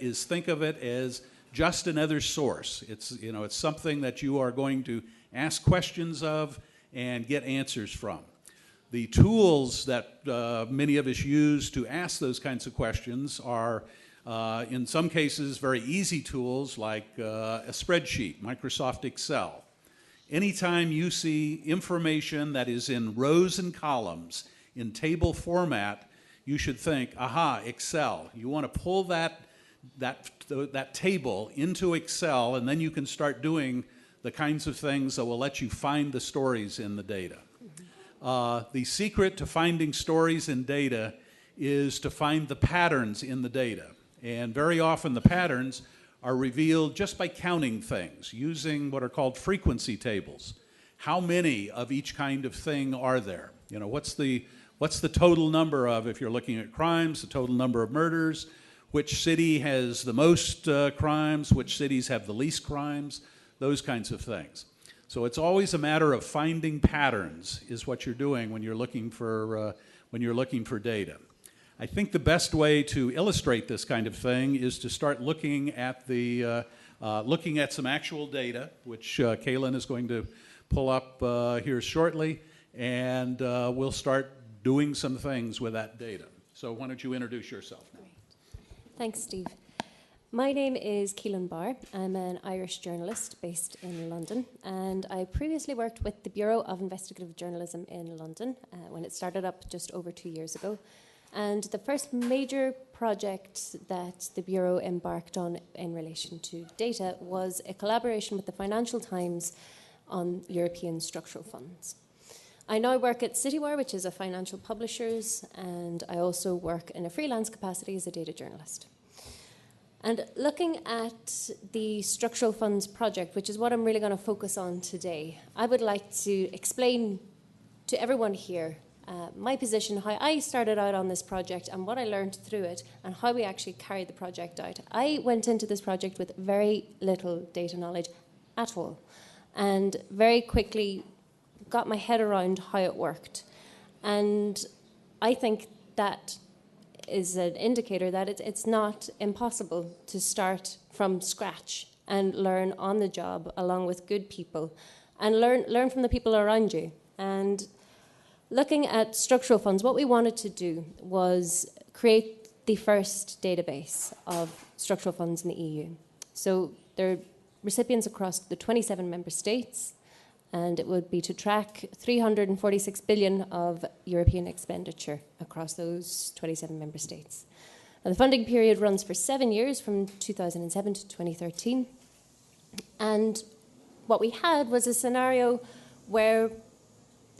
is think of it as just another source. It's something that you are going to ask questions of and get answers from. The tools that many of us use to ask those kinds of questions are, in some cases, very easy tools like a spreadsheet, Microsoft Excel. Anytime you see information that is in rows and columns in table format, you should think, aha, Excel. You want to pull that table into Excel, and then you can start doing the kinds of things that will let you find the stories in the data. The secret to finding stories in data is to find the patterns in the data. And very often the patterns are revealed just by counting things, using what are called frequency tables. How many of each kind of thing are there? What's the total number of, if you're looking at crimes, the total number of murders, which city has the most crimes, which cities have the least crimes, those kinds of things. So it's always a matter of finding patterns is what you're doing when you're looking for data. I think the best way to illustrate this kind of thing is to start looking at some actual data, which Kaylin is going to pull up here shortly, and we'll start doing some things with that data. So why don't you introduce yourself now? Great. Thanks, Steve. My name is Keelan Barr. I'm an Irish journalist based in London, and I previously worked with the Bureau of Investigative Journalism in London when it started up just over 2 years ago. And the first major project that the Bureau embarked on in relation to data was a collaboration with the Financial Times on European structural funds. I now work at Citywire, which is a financial publishers, and I also work in a freelance capacity as a data journalist. And looking at the structural funds project, which is what I'm really going to focus on today, I would like to explain to everyone here my position, how I started out on this project and what I learned through it and how we actually carried the project out. I went into this project with very little data knowledge at all and very quickly got my head around how it worked. And I think that is an indicator that it's not impossible to start from scratch and learn on the job along with good people and learn from the people around you. And looking at structural funds, what we wanted to do was create the first database of structural funds in the EU. So there are recipients across the 27 member states, and it would be to track 346 billion of European expenditure across those 27 member states. Now, the funding period runs for 7 years, from 2007 to 2013. And what we had was a scenario where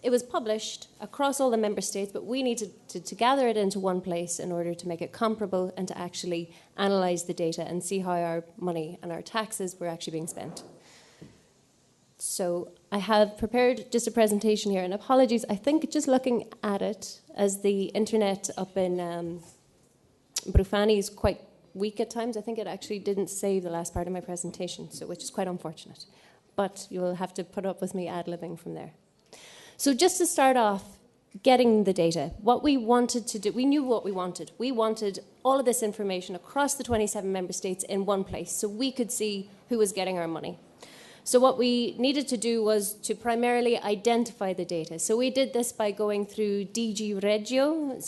it was published across all the member states, but we needed to gather it into one place in order to make it comparable and to actually analyse the data and see how our money and our taxes were actually being spent. So I have prepared just a presentation here, and apologies, I think just looking at it, as the internet up in Brufani is quite weak at times, I think it actually didn't save the last part of my presentation, so which is quite unfortunate. But you will have to put up with me ad-libbing from there. So just to start off, getting the data, what we wanted to do, we knew what we wanted. We wanted all of this information across the 27 member states in one place so we could see who was getting our money. So what we needed to do was to primarily identify the data. So we did this by going through DG Regio,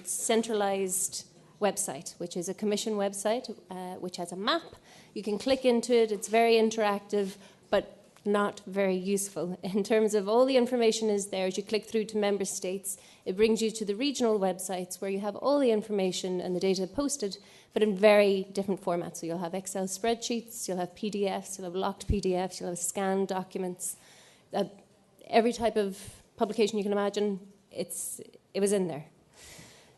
centralized website, which is a commission website, which has a map. You can click into it. It's very interactive, but not very useful. In terms of all the information is there, as you click through to member states, it brings you to the regional websites where you have all the information and the data posted, but in very different formats. So you'll have Excel spreadsheets, you'll have PDFs, you'll have locked PDFs, you'll have scanned documents. Every type of publication you can imagine, it was in there.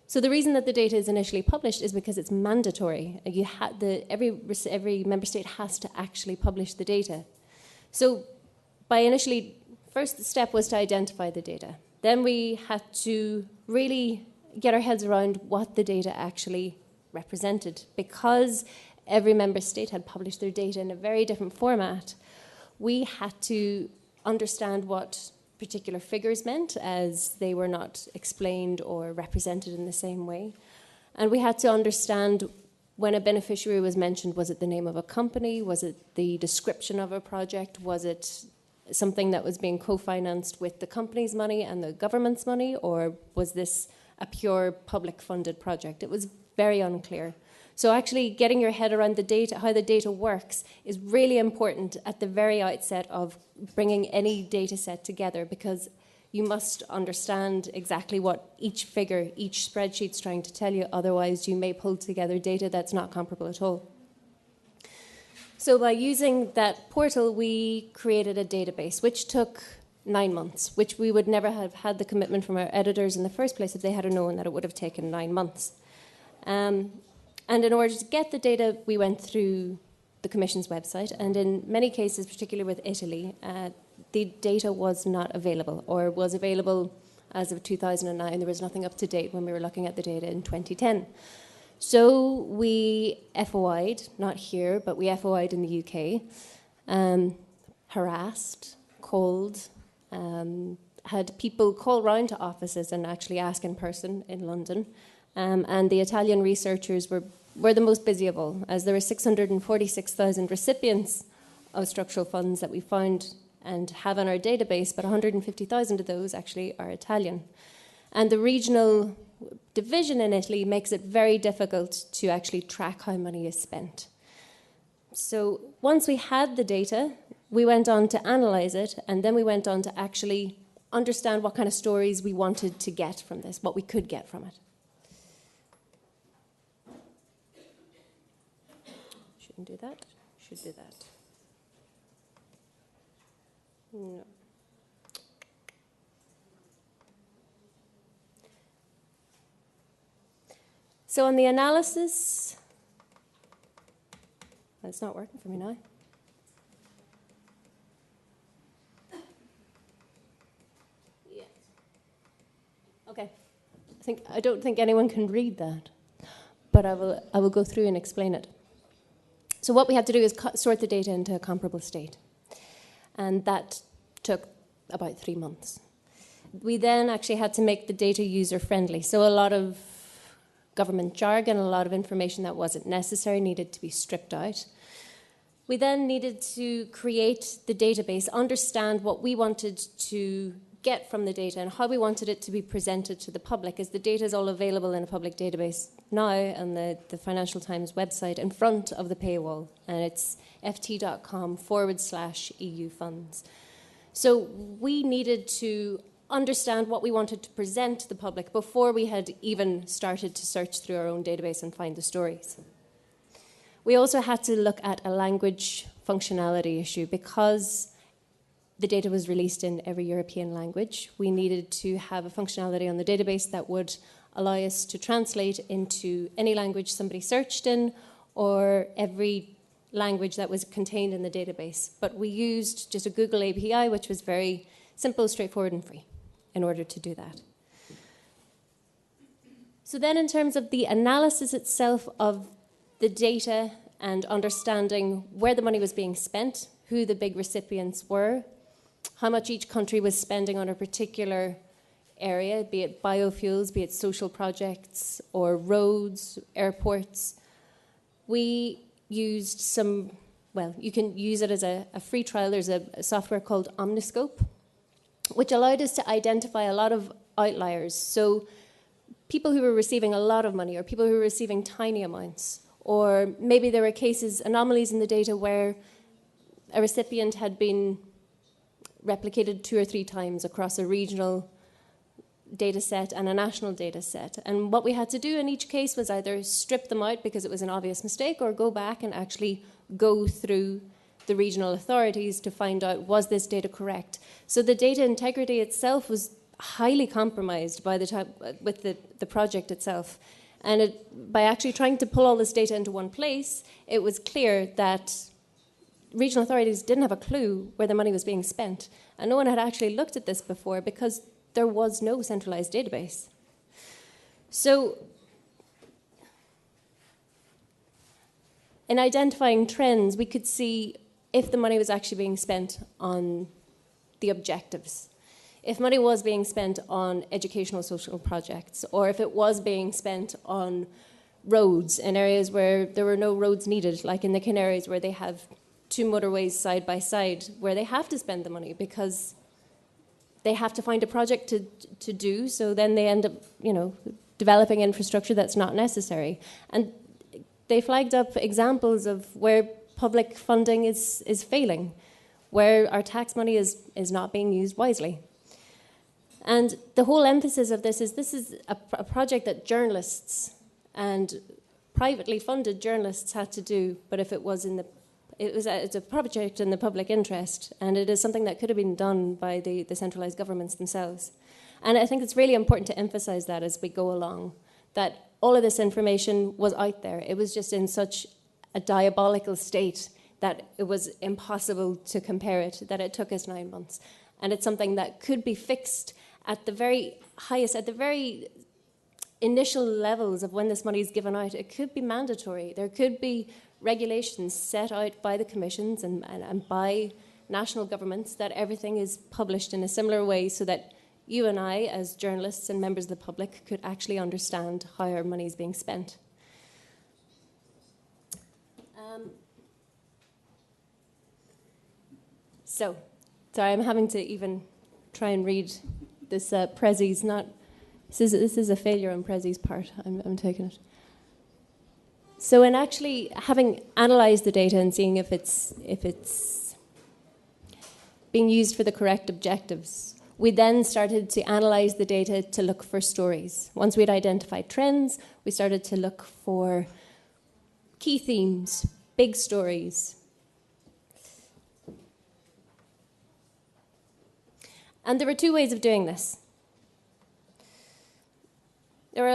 So the reason that the data is initially published is because it's mandatory. Every member state has to actually publish the data. So first step was to identify the data. Then we had to really get our heads around what the data actually represented. Because every member state had published their data in a very different format, we had to understand what particular figures meant, as they were not explained or represented in the same way. And we had to understand when a beneficiary was mentioned, was it the name of a company? Was it the description of a project? Was it something that was being co-financed with the company's money and the government's money? Or was this a pure public-funded project? It was very unclear. So actually getting your head around the data, how the data works, is really important at the very outset of bringing any data set together, because you must understand exactly what each figure, each spreadsheet's trying to tell you. Otherwise, you may pull together data that's not comparable at all. So by using that portal, we created a database, which took 9 months, which we would never have had the commitment from our editors in the first place if they had known that it would have taken 9 months. And in order to get the data, we went through the Commission's website, and in many cases, particularly with Italy, the data was not available, or was available as of 2009. There was nothing up to date when we were looking at the data in 2010. So we FOI'd, not here, but we FOI'd in the UK, harassed, called, had people call round to offices and actually ask in person in London. And the Italian researchers were the most busy of all, as there were 646,000 recipients of structural funds that we found and have in our database, but 150,000 of those actually are Italian. And the regional division in Italy makes it very difficult to actually track how money is spent. So once we had the data, we went on to analyze it, and then we went on to actually understand what kind of stories we wanted to get from this, what we could get from it. Shouldn't do that. Should do that. No. So on the analysis, it's not working for me now. Yeah. Okay. I don't think anyone can read that, but I will go through and explain it. So what we had to do is sort the data into a comparable state. And that took about 3 months. We then actually had to make the data user-friendly. So a lot of government jargon, a lot of information that wasn't necessary needed to be stripped out. We then needed to create the database, understand what we wanted to get from the data and how we wanted it to be presented to the public, as the data is all available in a public database now on the Financial Times website in front of the paywall, and it's ft.com/EU funds. So we needed to understand what we wanted to present to the public before we had even started to search through our own database and find the stories. We also had to look at a language functionality issue. Because the data was released in every European language, we needed to have a functionality on the database that would allow us to translate into any language somebody searched in, or every language that was contained in the database. But we used just a Google API, which was very simple, straightforward, and free in order to do that. So then in terms of the analysis itself of the data and understanding where the money was being spent, who the big recipients were, how much each country was spending on a particular area, be it biofuels, be it social projects, or roads, airports, we used some, well, you can use it as a free trial. There's a software called Omniscope, which allowed us to identify a lot of outliers. So people who were receiving a lot of money, or people who were receiving tiny amounts, or maybe there were cases, anomalies in the data where a recipient had been replicated 2 or 3 times across a regional data set and a national data set. And what we had to do in each case was either strip them out because it was an obvious mistake, or go back and actually go through the regional authorities to find out, was this data correct? So the data integrity itself was highly compromised by the time with the project itself. And by actually trying to pull all this data into one place, it was clear that regional authorities didn't have a clue where the money was being spent. And no one had actually looked at this before because there was no centralized database. So in identifying trends, we could see if the money was actually being spent on the objectives, if money was being spent on educational social projects, or if it was being spent on roads in areas where there were no roads needed, like in the Canaries, where they have two motorways side by side, where they have to spend the money because they have to find a project to do, so then they end up, developing infrastructure that's not necessary. And they flagged up examples of where public funding is failing, where our tax money is not being used wisely. And the whole emphasis of this is a project that journalists and privately funded journalists had to do, but if it's a project in the public interest, and it is something that could have been done by the centralised governments themselves. And I think it's really important to emphasise that as we go along, that all of this information was out there. It was just in such a diabolical state that it was impossible to compare it, that it took us 9 months. And it's something that could be fixed at the very highest, at the very initial levels of when this money is given out. It could be mandatory. There could be regulations set out by the commissions and by national governments that everything is published in a similar way so that you and I, as journalists and members of the public, could actually understand how our money is being spent. Sorry, I'm having to even try and read this Prezi's not. This is a failure on Prezi's part. I'm taking it. So in actually having analysed the data and seeing if it's being used for the correct objectives, we then started to analyse the data to look for stories. Once we'd identified trends, we started to look for key themes, big stories. And there were two ways of doing this. There were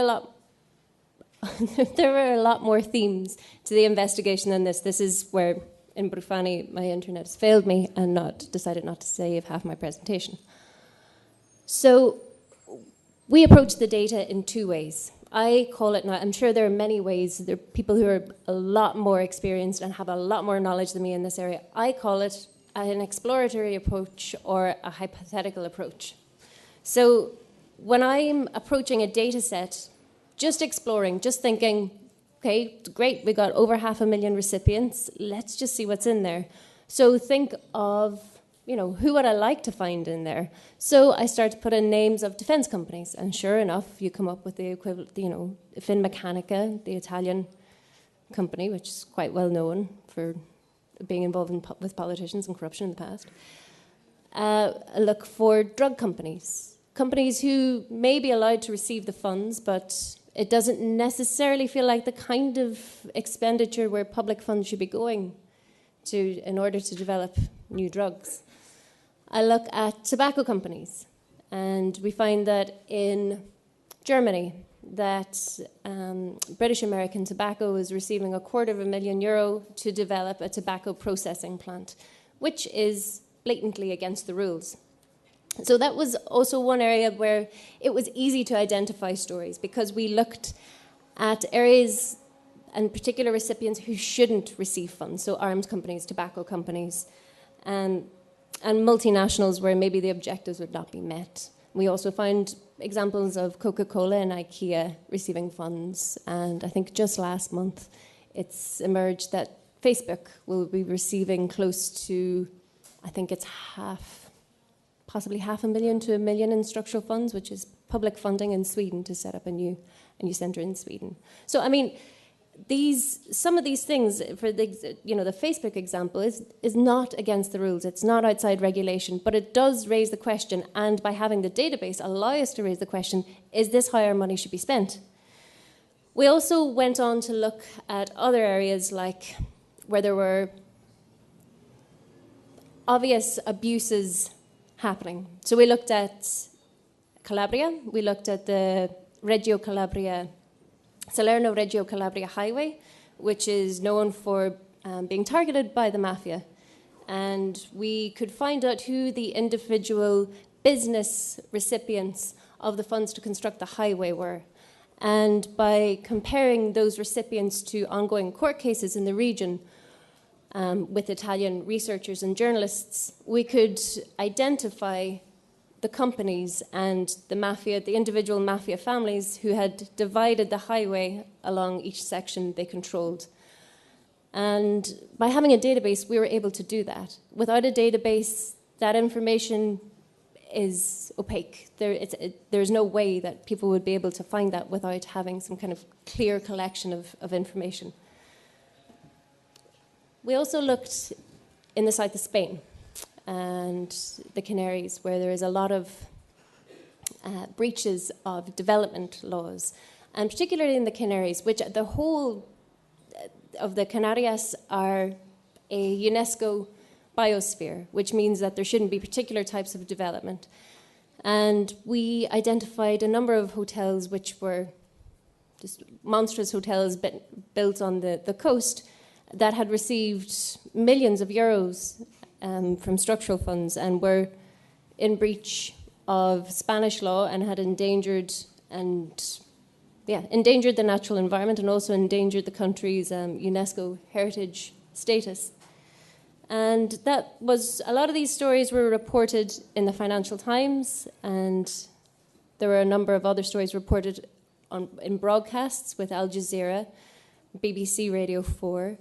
a lot more themes to the investigation than this. This is where, in Brufani, my internet has failed me and decided not to save half my presentation. So we approach the data in two ways. I call it, now I'm sure there are many ways, there are people who are a lot more experienced and have a lot more knowledge than me in this area. I call it an exploratory approach or a hypothetical approach. So when I'm approaching a data set, just exploring, just thinking, okay, great, we got over 500,000 recipients, let's just see what's in there. So think of, who would I like to find in there? So I start to put in names of defence companies, and sure enough, you come up with the equivalent, Finmeccanica, the Italian company, which is quite well known for being involved with politicians and corruption in the past. Look for drug companies who may be allowed to receive the funds, but it doesn't necessarily feel like the kind of expenditure where public funds should be going to in order to develop new drugs. I look at tobacco companies, and we find that in Germany, that British American Tobacco is receiving €250,000 to develop a tobacco processing plant, which is blatantly against the rules. So that was also one area where it was easy to identify stories, because we looked at areas and particular recipients who shouldn't receive funds, so arms companies, tobacco companies, and multinationals where maybe the objectives would not be met. We also found examples of Coca-Cola and IKEA receiving funds, and I think just last month it's emerged that Facebook will be receiving close to, I think it's possibly 500,000 to 1 million in structural funds, which is public funding in Sweden to set up a new centre in Sweden. So I mean, some of these things, for the Facebook example, is not against the rules. It's not outside regulation, but it does raise the question, and by having the database allow us to raise the question, is this how our money should be spent? We also went on to look at other areas like where there were obvious abuses happening. So we looked at Calabria, we looked at the Salerno-Reggio Calabria highway, which is known for being targeted by the mafia. And we could find out who the individual business recipients of the funds to construct the highway were. And by comparing those recipients to ongoing court cases in the region with Italian researchers and journalists, we could identify the companies and the mafia, the individual mafia families who had divided the highway along each section they controlled. And by having a database, we were able to do that. Without a database, that information is opaque. There's no way that people would be able to find that without having some kind of clear collection of information. We also looked in the south of Spain and the Canaries, where there is a lot of breaches of development laws, and particularly in the Canaries, which the whole of the Canarias are a UNESCO biosphere, which means that there shouldn't be particular types of development. And we identified a number of hotels which were just monstrous hotels built on the coast that had received millions of euros from structural funds and were in breach of Spanish law and had endangered the natural environment and also endangered the country's UNESCO heritage status. And that was, a lot of these stories were reported in the Financial Times, and there were a number of other stories reported in broadcasts with Al Jazeera, BBC Radio 4.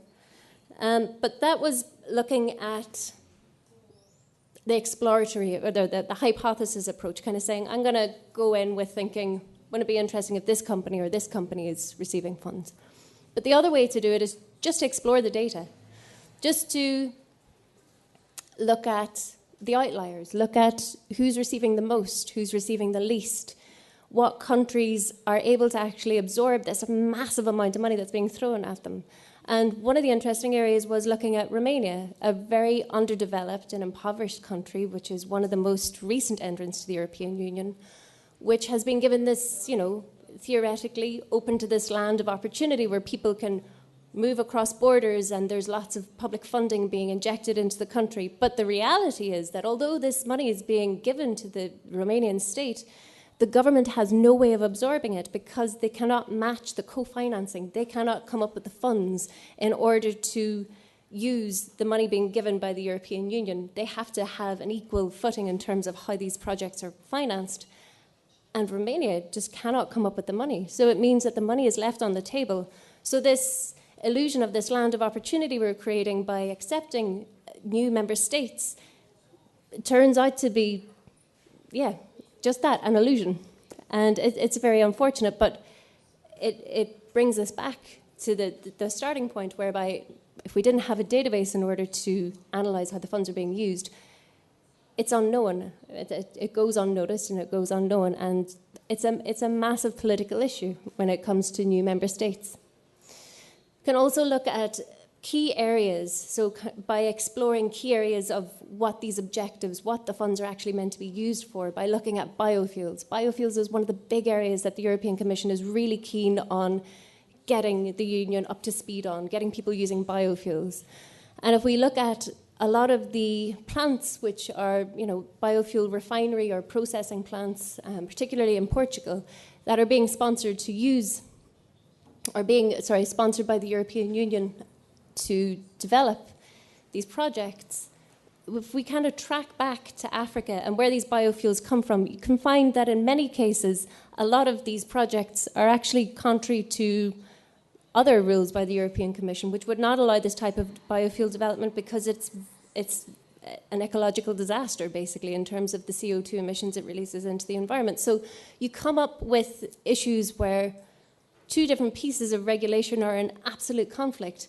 But that was looking at the exploratory, or the hypothesis approach, kind of saying, I'm going to go in with thinking, wouldn't it be interesting if this company or this company is receiving funds? But the other way to do it is just to explore the data, just to look at the outliers, look at who's receiving the most, who's receiving the least, what countries are able to actually absorb this massive amount of money that's being thrown at them. And one of the interesting areas was looking at Romania, a very underdeveloped and impoverished country, which is one of the most recent entrants to the European Union, which has been given this, theoretically open to this land of opportunity where people can move across borders and there's lots of public funding being injected into the country. But the reality is that although this money is being given to the Romanian state, the government has no way of absorbing it because they cannot match the co-financing. They cannot come up with the funds in order to use the money being given by the European Union. They have to have an equal footing in terms of how these projects are financed. And Romania just cannot come up with the money. So it means that the money is left on the table. So this illusion of this land of opportunity we're creating by accepting new member states turns out to be, just that, an illusion. And it's very unfortunate, but it brings us back to the starting point whereby if we didn't have a database in order to analyse how the funds are being used, it's unknown. It goes unnoticed and it goes unknown, and it's a massive political issue when it comes to new member states. You can also look at key areas, so by exploring key areas of what these objectives, what the funds are actually meant to be used for, by looking at biofuels. Biofuels is one of the big areas that the European Commission is really keen on getting the Union up to speed on, getting people using biofuels. And if we look at a lot of the plants which are, biofuel refinery or processing plants, particularly in Portugal, that are being sponsored to use, sponsored by the European Union to develop these projects, if we kind of track back to Africa and where these biofuels come from, you can find that in many cases, a lot of these projects are actually contrary to other rules by the European Commission, which would not allow this type of biofuel development because it's an ecological disaster, basically, in terms of the CO2 emissions it releases into the environment. So you come up with issues where two different pieces of regulation are in absolute conflict,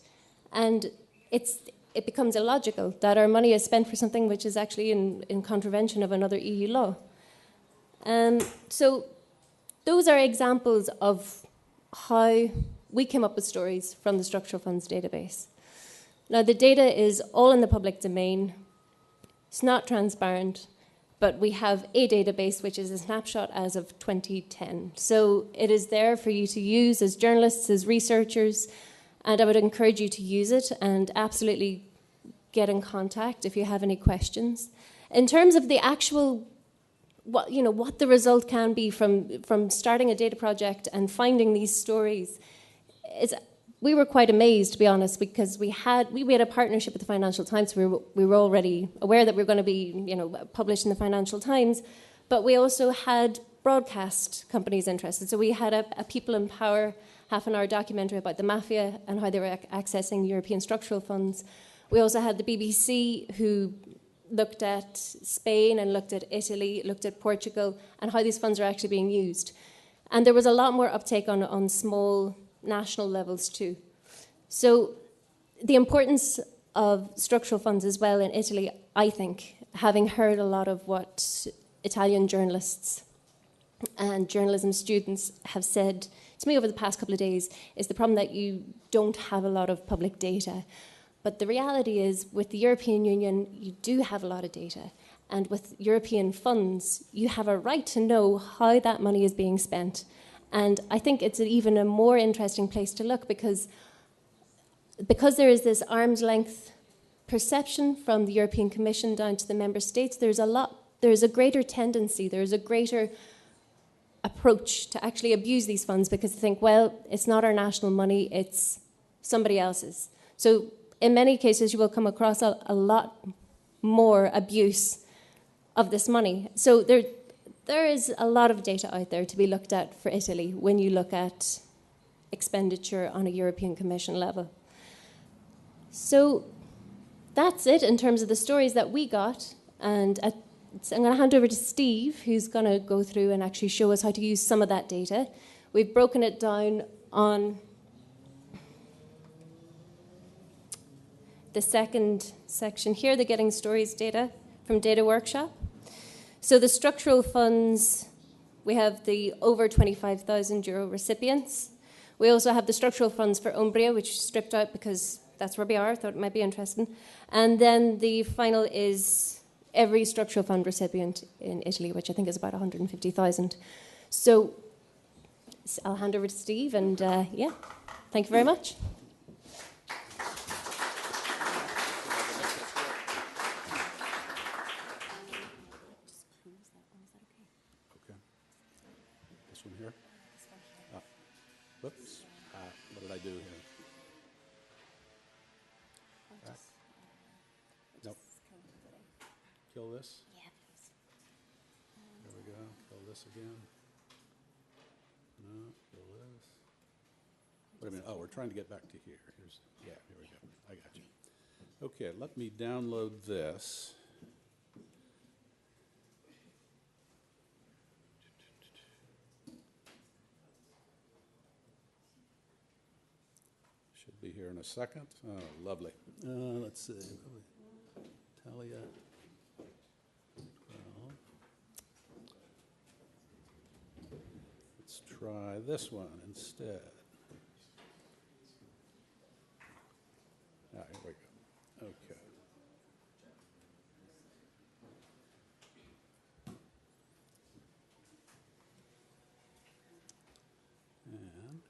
and it becomes illogical that our money is spent for something which is actually in contravention of another EU law. So those are examples of how we came up with stories from the Structural Funds database. Now, the data is all in the public domain. It's not transparent, but we have a database which is a snapshot as of 2010. So it is there for you to use as journalists, as researchers, and I would encourage you to use it and absolutely get in contact if you have any questions. In terms of the actual, what the result can be from starting a data project and finding these stories, we were quite amazed, to be honest, because we had a partnership with the Financial Times. We were already aware that we were going to be, published in the Financial Times, But we also had broadcast companies interested. So we had a People in Power half-an-hour documentary about the mafia and how they were accessing European structural funds. We also had the BBC, who looked at Spain and looked at Italy, looked at Portugal, and how these funds are actually being used. And there was a lot more uptake on small national levels too. So the importance of structural funds as well in Italy, I think, having heard a lot of what Italian journalists and journalism students have said to me over the past couple of days, is the problem that you don't have a lot of public data. But the reality is, with the European Union, you do have a lot of data. And with European funds, you have a right to know how that money is being spent. And I think it's even a more interesting place to look because there is this arm's length perception from the European Commission down to the member states, there's a greater tendency, there's a greater approach to actually abuse these funds because they think, well, it's not our national money, it's somebody else's. So in many cases, you will come across a lot more abuse of this money. So there is a lot of data out there to be looked at for Italy when you look at expenditure on a European Commission level. So that's it in terms of the stories that we got. And I'm going to hand over to Steve, who's going to go through and actually show us how to use some of that data. We've broken it down on the second section here, the Getting Stories data from Data Workshop. So the structural funds, we have the over €25,000 recipients. We also have the structural funds for Umbria, which stripped out because that's where we are. I thought it might be interesting. And then the final is every structural fund recipient in Italy, which I think is about 150,000. So I'll hand over to Steve, and yeah, thank you very much. Okay. This one here? Whoops. What did I do here? Back. Nope. Kill this? Yeah, please. There we go. Kill this again. No, kill this. Wait a minute. Oh, we're trying to get back to here. Here we go. I got you. Okay, let me download this. Should be here in a second. Oh, lovely. Let's see. Talia. 12. Let's try this one instead. Ah, here we go. Okay. And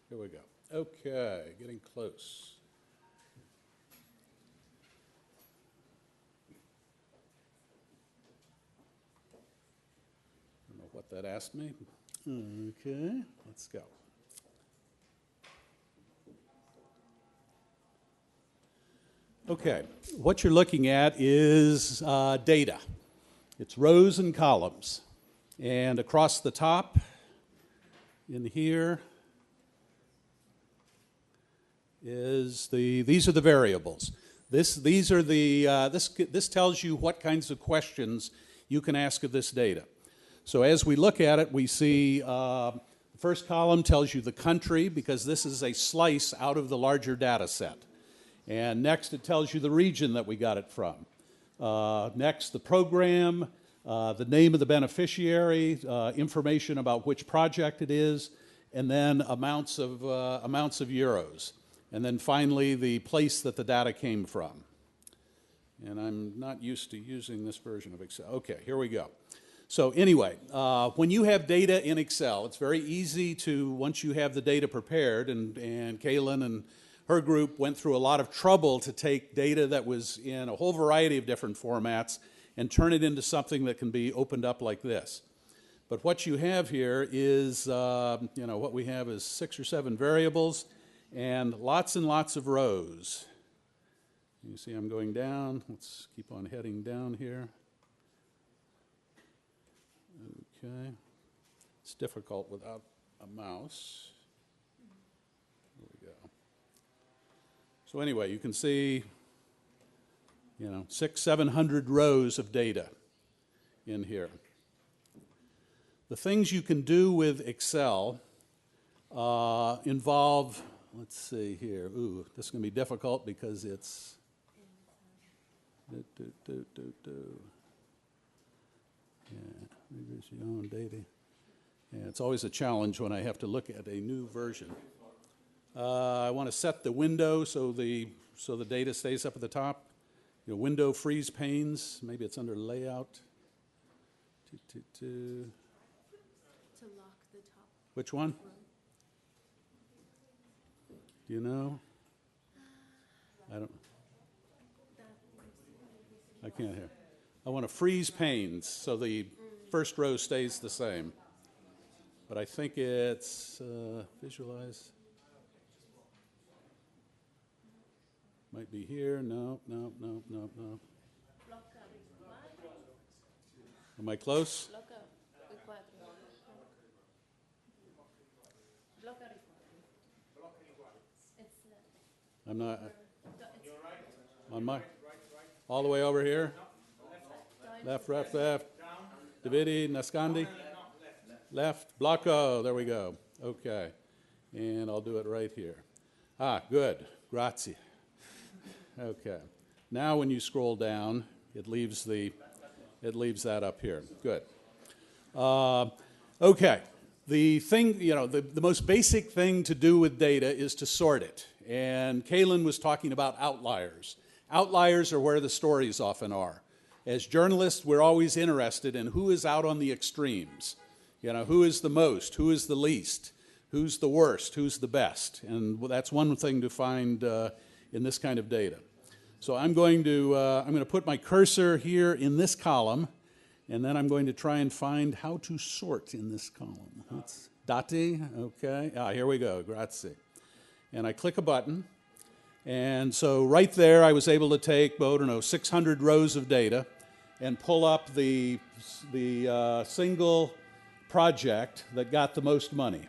here we go. Okay, getting close. I don't know what that asked me. Okay, let's go. Okay, what you're looking at is data. It's rows and columns. And across the top, in here, is these are the variables. This tells you what kinds of questions you can ask of this data. So as we look at it, we see the first column tells you the country, because this is a slice out of the larger data set. And next, it tells you the region that we got it from. Next, the program, the name of the beneficiary, information about which project it is, and then amounts of euros. And then finally, the place that the data came from. And I'm not used to using this version of Excel. Okay, here we go. So anyway, when you have data in Excel, it's very easy to, once you have the data prepared, and Kaylin and her group went through a lot of trouble to take data that was in a whole variety of different formats and turn it into something that can be opened up like this. But what you have here is, what we have is 6 or 7 variables and lots of rows. You see I'm going down. Let's keep on heading down here. Okay. It's difficult without a mouse. There we go. So anyway, you can see, 600-700 rows of data in here. The things you can do with Excel involve, let's see here. Ooh, this is going to be difficult because it's... Yeah, data. Yeah, it's always a challenge when I have to look at a new version. I want to set the window so the data stays up at the top. Window freeze panes. Maybe it's under layout. To lock the top. Which one? Do you know? I can't hear. I want to freeze panes so the first row stays the same. But I think it's visualize. Might be here. No. Am I close? I'm not. On my. All the way over here. Left. Dividi, nascondi. Left. Blocco. There we go. Okay. And I'll do it right here. Good. Grazie. Okay. Now when you scroll down, it leaves that up here. Good. Okay. The thing, the most basic thing to do with data is to sort it. And Kaylin was talking about outliers. Outliers are where the stories often are. As journalists, we're always interested in who is out on the extremes. Who is the most, who is the least, who's the worst, who's the best. And that's one thing to find in this kind of data. So I'm going to put my cursor here in this column, and then I'm going to try and find how to sort in this column. That's dati, okay. Here we go, grazie. And I click a button, and so right there I was able to take, 600 rows of data and pull up the single project that got the most money.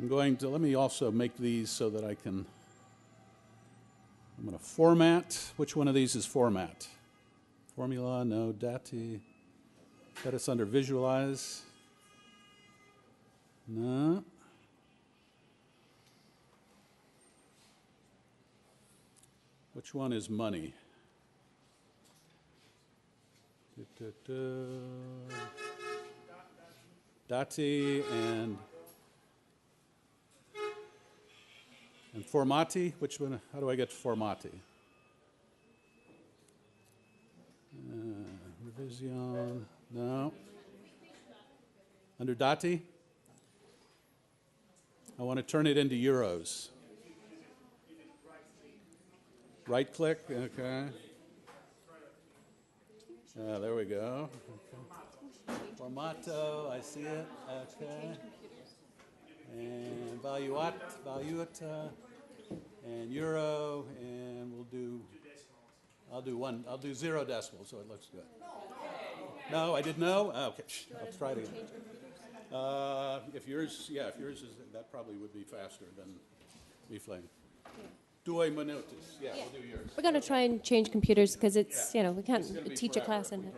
Let me also make these so that I'm going to format. Which one of these is format? Formula, no, dati. Bet it's under visualize. No. Which one is money? Dati and formati. Which one? How do I get formati? Revision. No. Under dati? I want to turn it into euros. Right click, okay. There we go. Okay. Formato, I see it, okay. And valuata, and euro, and I'll do 0 decimals, so it looks good. No, I didn't know? Okay, I'll try to. If yours is, that probably would be faster than me flying. 2 minutos. Yeah, we'll do yours. We're going to try and change computers because it's, we can't teach a class and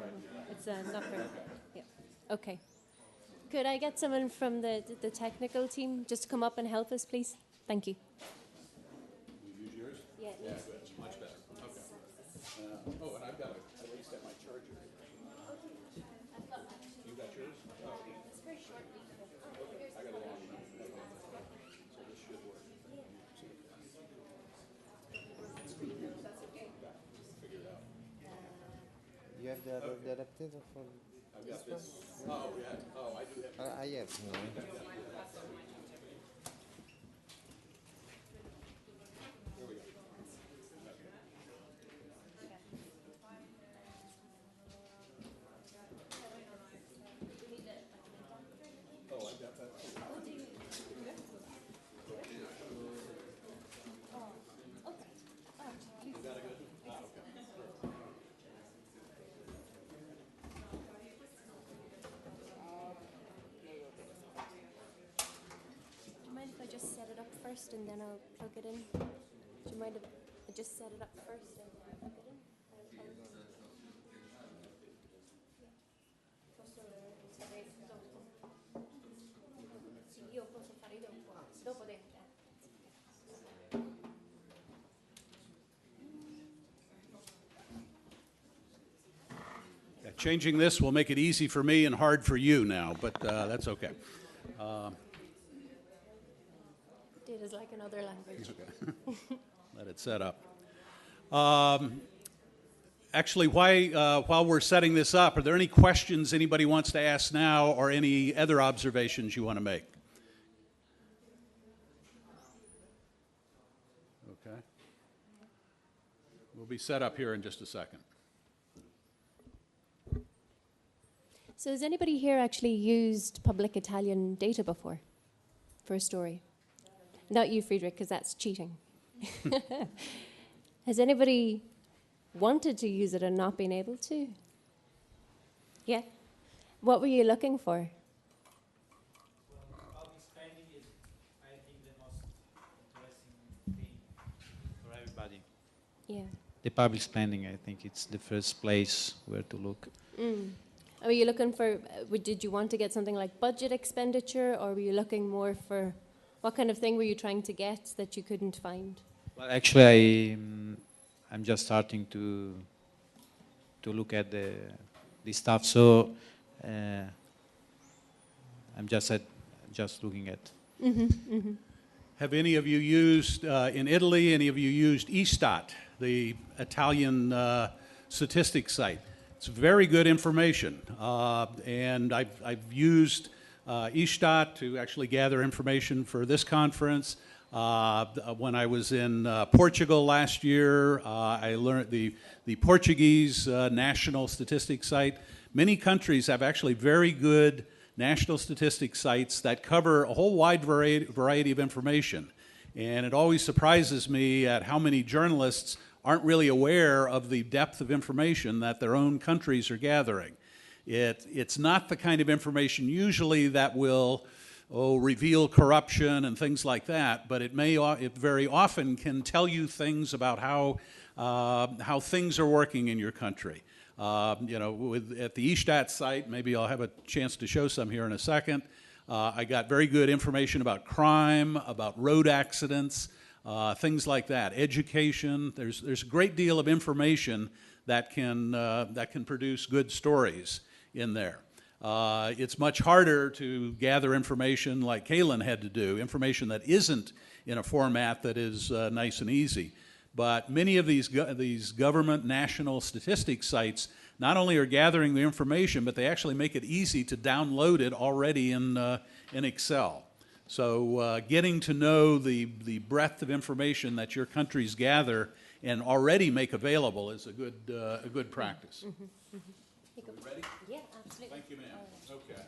it's not very. Yeah. Okay. Could I get someone from the technical team just to come up and help us, please? Thank you. You use yours? Yeah. Yeah, good. Much better. Okay. And I've got at least at my charger. You got yours? Oh. It's very short. I got a long one. So this should work. Figure it out. You have the adapter for I've got this. Oh, yeah. Oh, I do have. I have. Here we go. Oh, I got that. You got a good one? Okay. first and then I'll plug it in. Do you mind if I just set it up first and plug it in? Io posso fare dopo Changing this will make it easy for me and hard for you now, but that's okay. It is like another language. Okay. Let it set up. Actually, while we're setting this up, are there any questions anybody wants to ask now or any other observations you want to make? Okay. We'll be set up here in just a second. So has anybody here actually used public Italian data before for a story? Not you, Friedrich, because that's cheating. Has anybody wanted to use it and not been able to? Yeah? What were you looking for? Well, public spending is, I think, the most interesting thing for everybody. Yeah. The public spending, I think, it's the first place where to look. Mm. Were you looking for, did you want to get something like budget expenditure, or were you looking more for, what kind of thing were you trying to get that you couldn't find? Well, actually, I'm just starting to look at the stuff, so I'm just looking at. Mm-hmm, mm-hmm. Have any of you used, in Italy, any of you used Istat, the Italian statistics site? It's very good information, and I've used Istat to actually gather information for this conference. When I was in Portugal last year, I learned the Portuguese national statistics site. Many countries have actually very good national statistics sites that cover a whole wide variety of information. And it always surprises me at how many journalists aren't really aware of the depth of information that their own countries are gathering. It's not the kind of information usually that will reveal corruption and things like that, but it very often can tell you things about how things are working in your country. At the Istat site, maybe I'll have a chance to show some here in a second. I got very good information about crime, about road accidents, things like that. Education. There's a great deal of information that can produce good stories in there. It's much harder to gather information like Kaylin had to do, information that isn't in a format that is nice and easy. But many of these government national statistics sites not only are gathering the information, but they actually make it easy to download it already in Excel. So getting to know the breadth of information that your countries gather and already make available is a good practice. Mm-hmm, mm-hmm. Ready? Yeah, absolutely. Thank you, ma'am. Okay.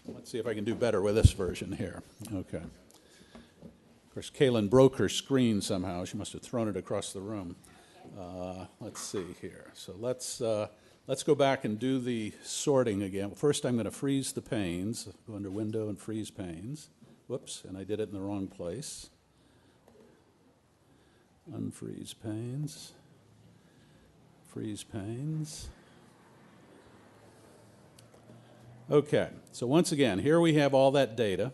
Let's see if I can do better with this version here. Okay. Of course, Kaylin broke her screen somehow. She must have thrown it across the room. Let's see here. So let's go back and do the sorting again. First, I'm going to freeze the panes. Go under Window and Freeze Panes. Whoops, and I did it in the wrong place. Unfreeze panes. Freeze panes. Okay, so once again, here we have all that data.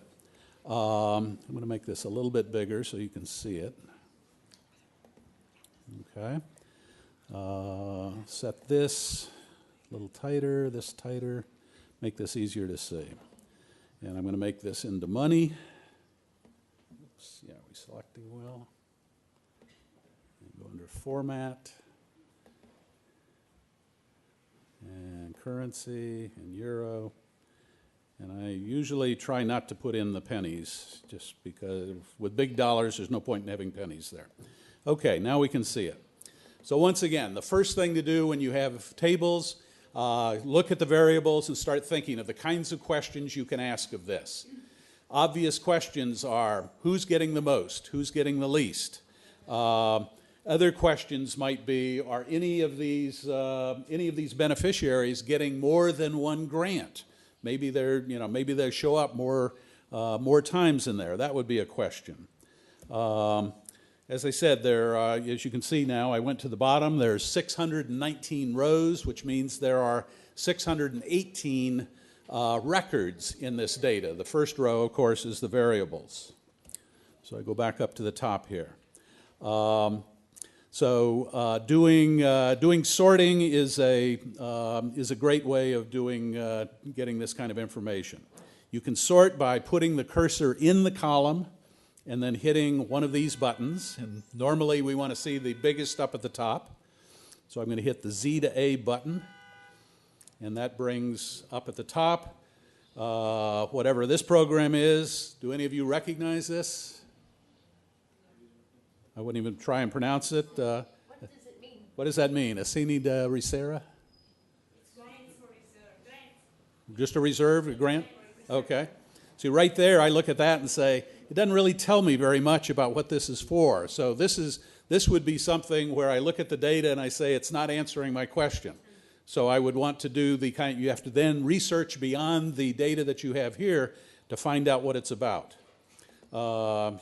I'm going to make this a little bit bigger so you can see it. Okay. Set this a little tighter, this tighter, make this easier to see. And I'm going to make this into money. Oops, yeah, we selecting well. And go under Format. And Currency and Euro. And I usually try not to put in the pennies, just because with big dollars, there's no point in having pennies there. Okay, now we can see it. So once again, the first thing to do when you have tables, look at the variables and start thinking of the kinds of questions you can ask of this. Obvious questions are, who's getting the most? Who's getting the least? Other questions might be, are any of these beneficiaries getting more than one grant? Maybe they show up more times in there. That would be a question. As I said, there, as you can see now, I went to the bottom. There's 619 rows, which means there are 618 records in this data. The first row, of course, is the variables. So I go back up to the top here. Doing sorting is a great way of getting this kind of information. You can sort by putting the cursor in the column and then hitting one of these buttons. And normally we want to see the biggest up at the top. So I'm going to hit the Z to A button. And that brings up at the top whatever this program is. Do any of you recognize this? I wouldn't even try and pronounce it. What does it mean? What does that mean? Asini de Risera? Just a reserve, a grant? Okay. See, right there, I look at that and say, it doesn't really tell me very much about what this is for. So this would be something where I look at the data and I say, it's not answering my question. So I would want to do the kind, you have to then research beyond the data that you have here to find out what it's about.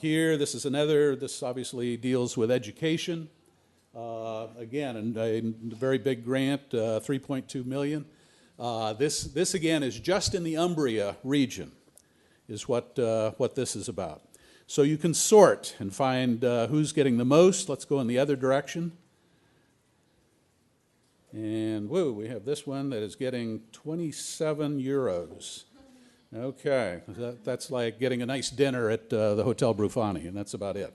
Here, this obviously deals with education. Again, a very big grant, 3.2 million. This again is just in the Umbria region, is what this is about. So you can sort and find who's getting the most. Let's go in the other direction. And whoa, we have this one that is getting 27 euros. Okay, that's like getting a nice dinner at the Hotel Brufani, and that's about it.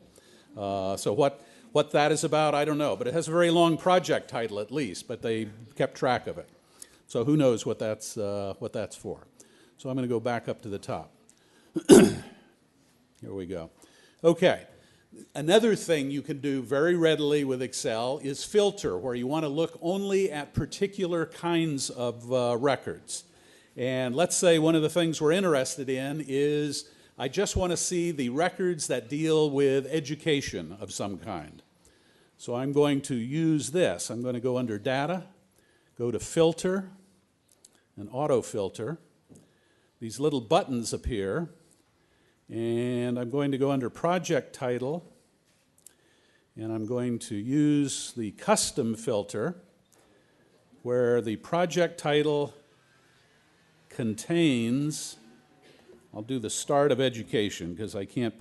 So what that is about, I don't know, but it has a very long project title at least, but they kept track of it. So who knows what that's for. So I'm going to go back up to the top. Here we go. Okay. Another thing you can do very readily with Excel is filter, where you want to look only at particular kinds of records. And let's say one of the things we're interested in is I just want to see the records that deal with education of some kind. So I'm going to use this. I'm going to go under Data, go to Filter, and Auto Filter. These little buttons appear. And I'm going to go under Project Title, and I'm going to use the Custom Filter, where the project title contains, I'll do the start of education, because I can't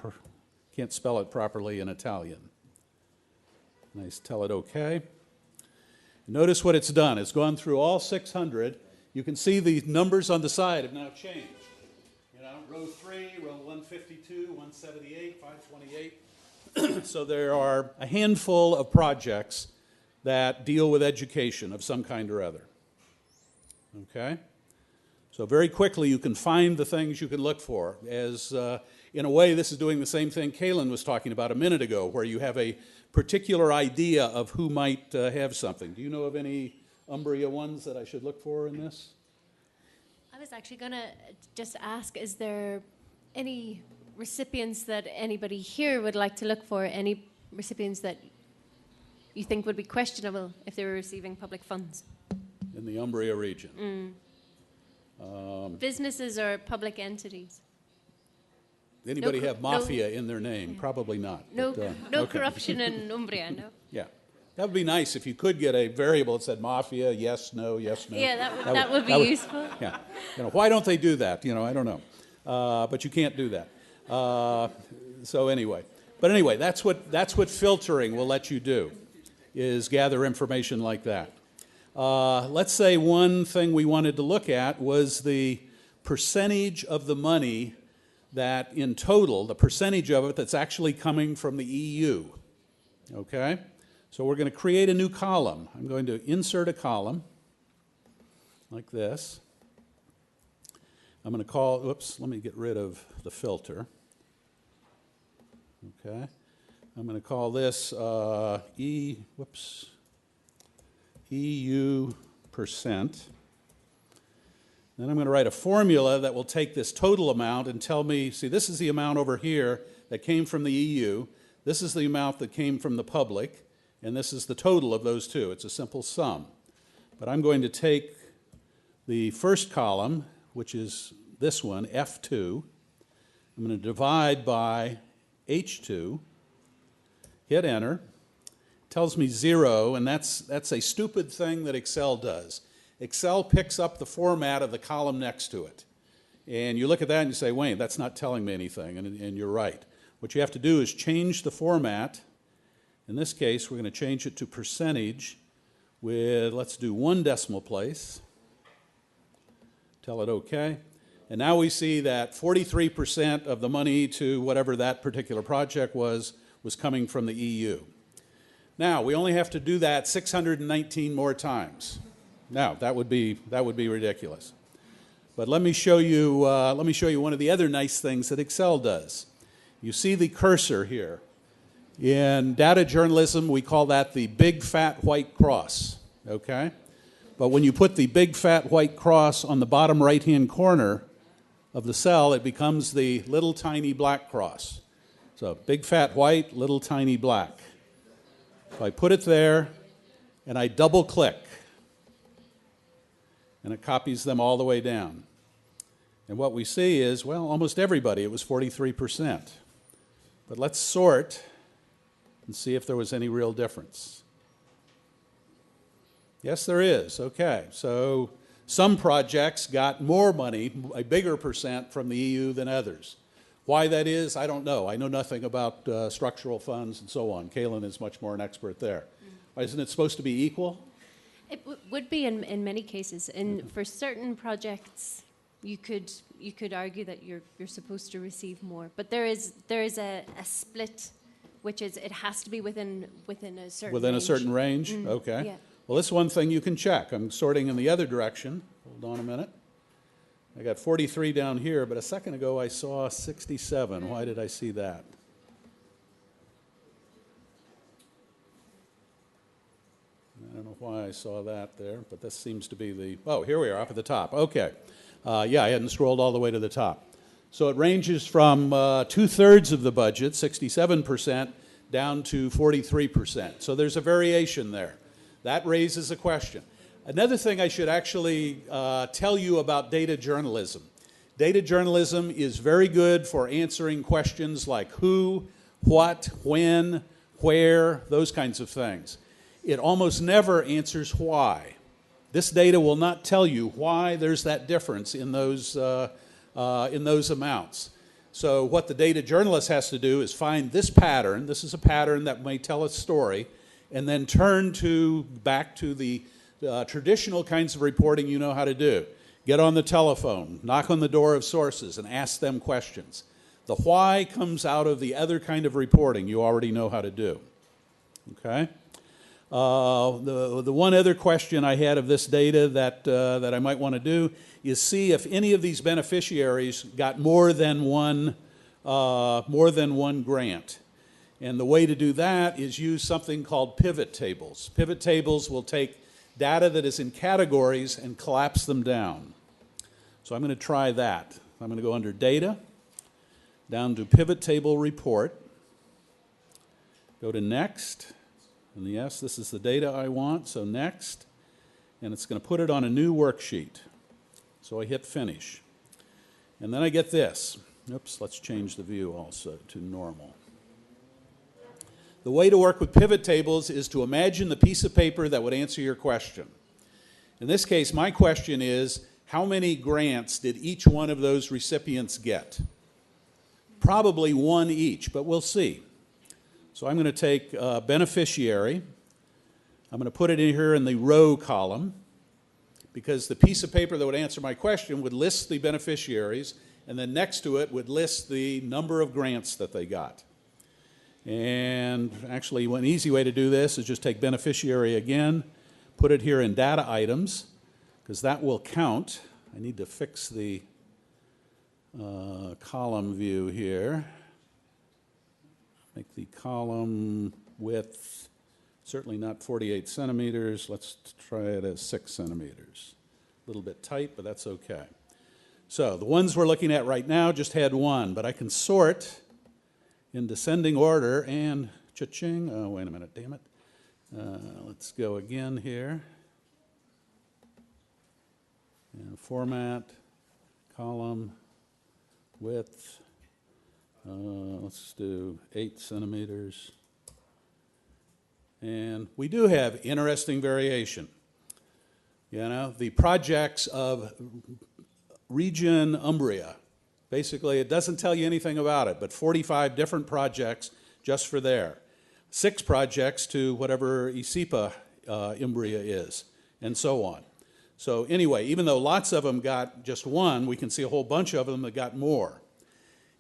spell it properly in Italian. And I tell it OK. Notice what it's done. It's gone through all 600. You can see the numbers on the side have now changed. Row 3, row 152, 178, 528. So there are a handful of projects that deal with education of some kind or other. Okay? So very quickly you can find the things you can look for. As in a way, this is doing the same thing Kaylin was talking about a minute ago, where you have a particular idea of who might have something. Do you know of any Umbria ones that I should look for in this? I was actually going to just ask, is there any recipients that anybody here would like to look for, any recipients that you think would be questionable if they were receiving public funds? In the Umbria region. Businesses or public entities? Anybody have mafia in their name? Probably not. No, but, no okay. corruption in Umbria, no? Yeah. That would be nice if you could get a variable that said mafia, yes, no, yes, no. Yeah, that would be useful. Yeah. Why don't they do that? I don't know. But you can't do that. So anyway. But anyway, that's what filtering will let you do, is gather information like that. Let's say one thing we wanted to look at was the percentage of the money that in total, the percentage of it that's actually coming from the EU. Okay? So we're going to create a new column. I'm going to insert a column like this. I'm going to call, let me get rid of the filter. Okay. I'm going to call this EU percent. Then I'm going to write a formula that will take this total amount and tell me, see, this is the amount over here that came from the EU. This is the amount that came from the public. And this is the total of those two. It's a simple sum. But I'm going to take the first column, which is this one, F2. I'm going to divide by H2. hit enter, tells me 0, and that's a stupid thing that Excel does. Excel picks up the format of the column next to it. And you look at that and you say, wait, that's not telling me anything, and you're right. What you have to do is change the format. In this case, we're going to change it to percentage with, let's do 1 decimal place. Tell it OK. And now we see that 43% of the money to whatever that particular project was coming from the EU. Now, we only have to do that 619 more times. Now, that would be ridiculous. But let me show you one of the other nice things that Excel does. You see the cursor here. In data journalism, we call that the big fat white cross, okay? But when you put the big fat white cross on the bottom right-hand corner of the cell, it becomes the little tiny black cross. So big fat white, little tiny black. So I put it there, and I double-click, and it copies them all the way down. And what we see is, well, almost everybody, it was 43%. But let's sort and see if there was any real difference. Yes, there is. Okay, so some projects got more money, a bigger percent from the EU than others. Why that is, I don't know. I know nothing about structural funds and so on. Kaylin is much more an expert there. Isn't it supposed to be equal? It would be in many cases. And for certain projects, you could argue that you're supposed to receive more. But there is a split, which is it has to be within a certain Within range. a certain range? Okay. Yeah. Well, this is one thing you can check. I'm sorting in the other direction. Hold on a minute. I got 43 down here, but a second ago I saw 67. Why did I see that? I don't know why I saw that there, but this seems to be the... Oh, here we are, up at the top. Okay. Yeah, I hadn't scrolled all the way to the top. So it ranges from 2/3 of the budget, 67%, down to 43%. So there's a variation there. That raises a question. Another thing I should actually tell you about data journalism. Data journalism is very good for answering questions like who, what, when, where, those kinds of things. It almost never answers why. This data will not tell you why there's that difference in those amounts. So what the data journalist has to do is find this pattern. This is a pattern that may tell a story, and then turn back to the traditional kinds of reporting you know how to do. Get on the telephone, knock on the door of sources, and ask them questions. The why comes out of the other kind of reporting you already know how to do. Okay? The one other question I had of this data that I might want to do is see if any of these beneficiaries got more than one grant. And the way to do that is use something called pivot tables. Pivot tables will take data that is in categories and collapse them down. So I'm going to try that. I'm going to go under Data, down to Pivot Table Report, go to Next, and yes, this is the data I want, so Next, and it's going to put it on a new worksheet. So I hit Finish. And then I get this. Oops, let's change the view also to normal. The way to work with pivot tables is to imagine the piece of paper that would answer your question. In this case, my question is, how many grants did each one of those recipients get? Probably one each, but we'll see. So I'm going to take beneficiary. I'm going to put it in here in the row column, because the piece of paper that would answer my question would list the beneficiaries, and then next to it would list the number of grants that they got. And actually, one easy way to do this is just take beneficiary again, put it here in data items, because that will count. I need to fix the column view here. Make the column width certainly not 48 centimeters. Let's try it as 6 centimeters. A little bit tight, but that's okay. So the ones we're looking at right now just had one, but I can sort in descending order, and cha-ching, oh, wait a minute, damn it. Let's go again here. And format, column, width, let's do 8 centimeters. And we do have interesting variation. You know, the projects of region Umbria, basically it doesn't tell you anything about it, but 45 different projects just for there. 6 projects to whatever Isipa Umbria is, and so on. So anyway, even though lots of them got just one, we can see a whole bunch of them that got more.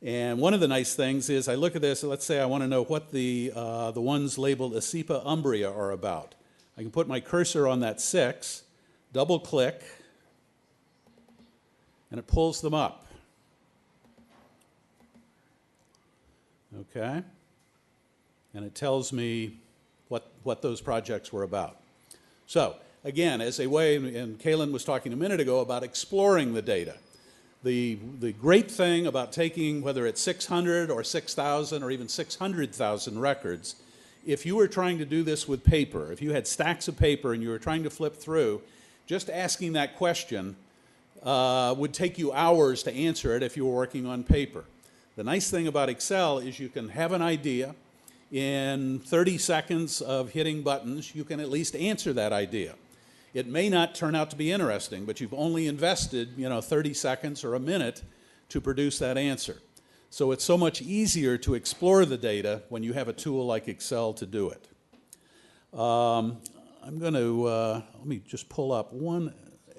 And one of the nice things is I look at this, let's say I want to know what the ones labeled Isipa Umbria are about. I can put my cursor on that 6, double click, and it pulls them up. Okay? And it tells me what those projects were about. So, again, as a way, and Kaylin was talking a minute ago about exploring the data. The great thing about taking, whether it's 600 or 6,000 or even 600,000 records, if you were trying to do this with paper, if you had stacks of paper and you were trying to flip through, just asking that question would take you hours to answer it if you were working on paper. The nice thing about Excel is you can have an idea. In 30 seconds of hitting buttons, you can at least answer that idea. It may not turn out to be interesting, but you've only invested, 30 seconds or a minute to produce that answer. So it's so much easier to explore the data when you have a tool like Excel to do it. I'm going to, let me just pull up one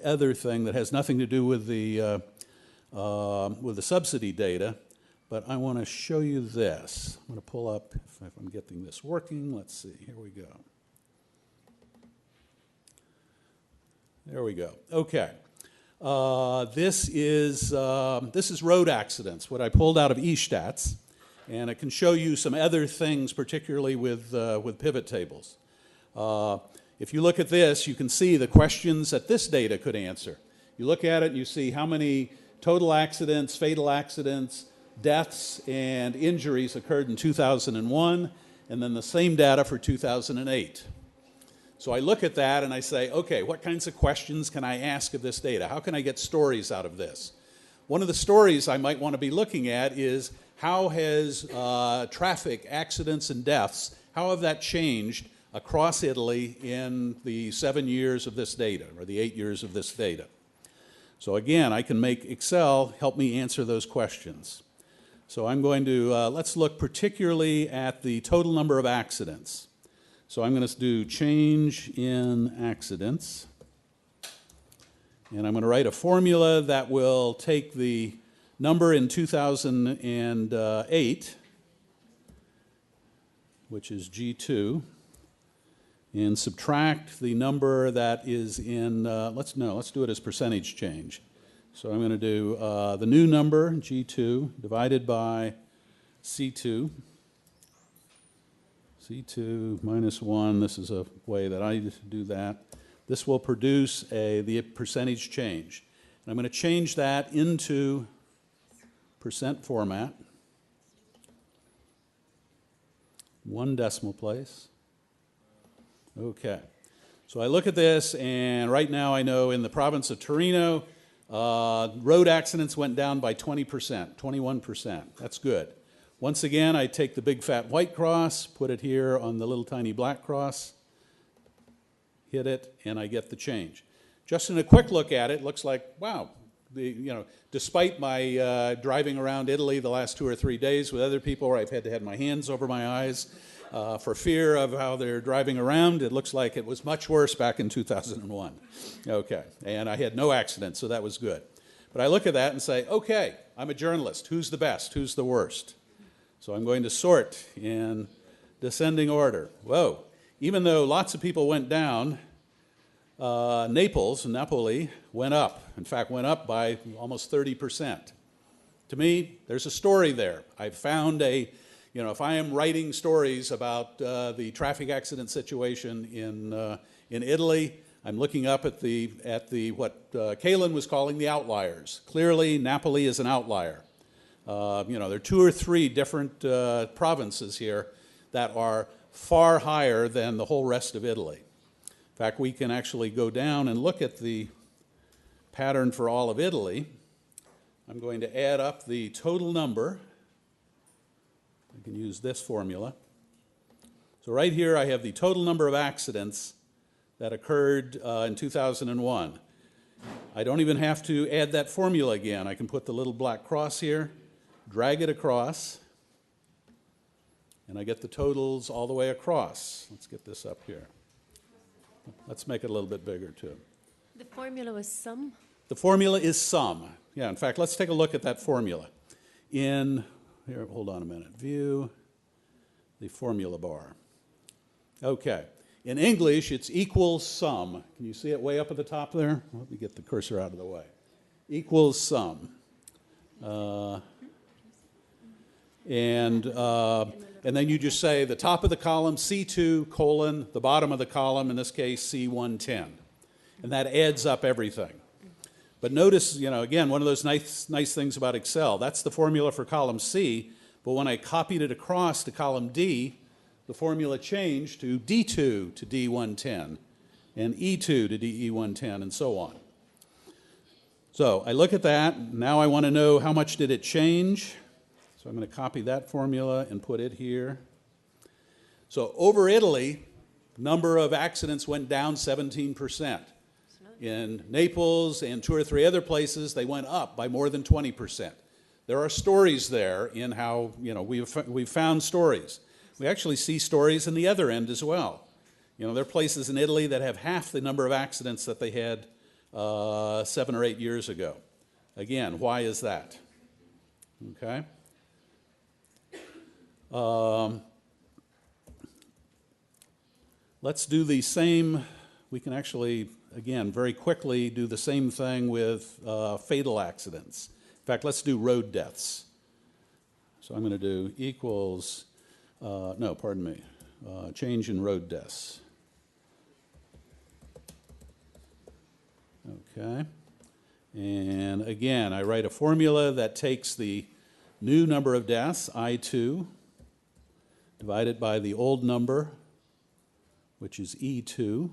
other thing that has nothing to do with the subsidy data, but I want to show you this. I'm going to pull up, if I'm getting this working, let's see, here we go. There we go. Okay. This is road accidents, what I pulled out of eStats, and it can show you some other things, particularly with pivot tables. If you look at this, you can see the questions that this data could answer. You look at it and you see how many total accidents, fatal accidents, deaths, and injuries occurred in 2001, and then the same data for 2008. So I look at that and I say, okay, what kinds of questions can I ask of this data? How can I get stories out of this? One of the stories I might want to be looking at is how has traffic accidents and deaths, how have that changed across Italy in the 7 years of this data, or the 8 years of this data? So again, I can make Excel help me answer those questions. So I'm going to, let's look particularly at the total number of accidents. So I'm going to do change in accidents. And I'm going to write a formula that will take the number in 2008, which is G2, and subtract the number that is in, let's do it as percentage change. So I'm going to do the new number, G2, divided by C2. C2 minus 1, this is a way that I do that. This will produce the percentage change. And I'm going to change that into percent format. 1 decimal place. Okay. So I look at this, and right now I know in the province of Torino, road accidents went down by 20%, 21%. That's good. Once again, I take the big fat white cross, put it here on the little tiny black cross, hit it, and I get the change. Just in a quick look at it, looks like, wow, despite my driving around Italy the last 2 or 3 days with other people where I've had to have my hands over my eyes for fear of how they're driving around, it looks like it was much worse back in 2001. Okay, and I had no accidents, so that was good. But I look at that and say, okay, I'm a journalist. Who's the best? Who's the worst? So I'm going to sort in descending order. Whoa, even though lots of people went down, Napoli went up. In fact, went up by almost 30%. To me, there's a story there. I've found if I am writing stories about the traffic accident situation in Italy, I'm looking up at what Kaylin was calling the outliers. Clearly, Napoli is an outlier. There are 2 or 3 different provinces here that are far higher than the whole rest of Italy. In fact, we can actually go down and look at the pattern for all of Italy. I'm going to add up the total number. I can use this formula. So right here I have the total number of accidents that occurred in 2001. I don't even have to add that formula again. I can put the little black cross here, drag it across, and I get the totals all the way across. Let's get this up here. Let's make it a little bit bigger too. The formula was sum? The formula is sum. Yeah, in fact, let's take a look at that formula. Here, hold on a minute. View the formula bar. Okay. In English, it's equals sum. Can you see it way up at the top there? Let me get the cursor out of the way. Equals sum. And then you just say the top of the column, C2, colon, the bottom of the column, in this case, C110. And that adds up everything. But notice, again, one of those nice things about Excel, that's the formula for column C, but when I copied it across to column D, the formula changed to D2 to D110, and E2 to DE110, and so on. So I look at that. Now I want to know how much did it change. So I'm going to copy that formula and put it here. So over Italy, number of accidents went down 17%. In Naples and 2 or 3 other places, they went up by more than 20%. There are stories there in how, we've found stories. We actually see stories in the other end as well. There are places in Italy that have half the number of accidents that they had 7 or 8 years ago. Again, why is that? Okay. Let's do the same. We can actually, again, very quickly do the same thing with fatal accidents. In fact, let's do road deaths. So I'm going to do equals, change in road deaths. Okay. And again, I write a formula that takes the new number of deaths, I2, divided by the old number, which is E2,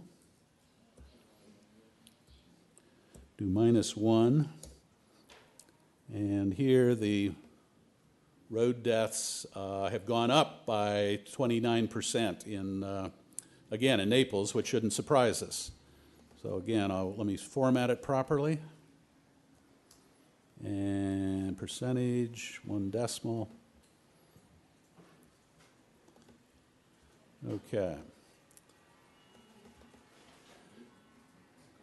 do minus 1, and here the road deaths have gone up by 29% again, in Naples, which shouldn't surprise us. So again, let me format it properly. And percentage, 1 decimal. Okay.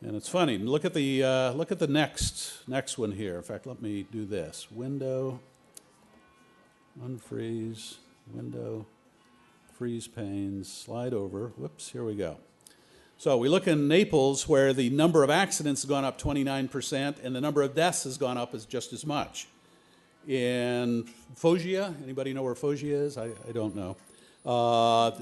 And it's funny. Look at the next one here. In fact, let me do this. Window, unfreeze, window, freeze panes, slide over. Whoops, here we go. So we look in Naples where the number of accidents has gone up 29% and the number of deaths has gone up just as much. In Foggia, anybody know where Foggia is? I don't know.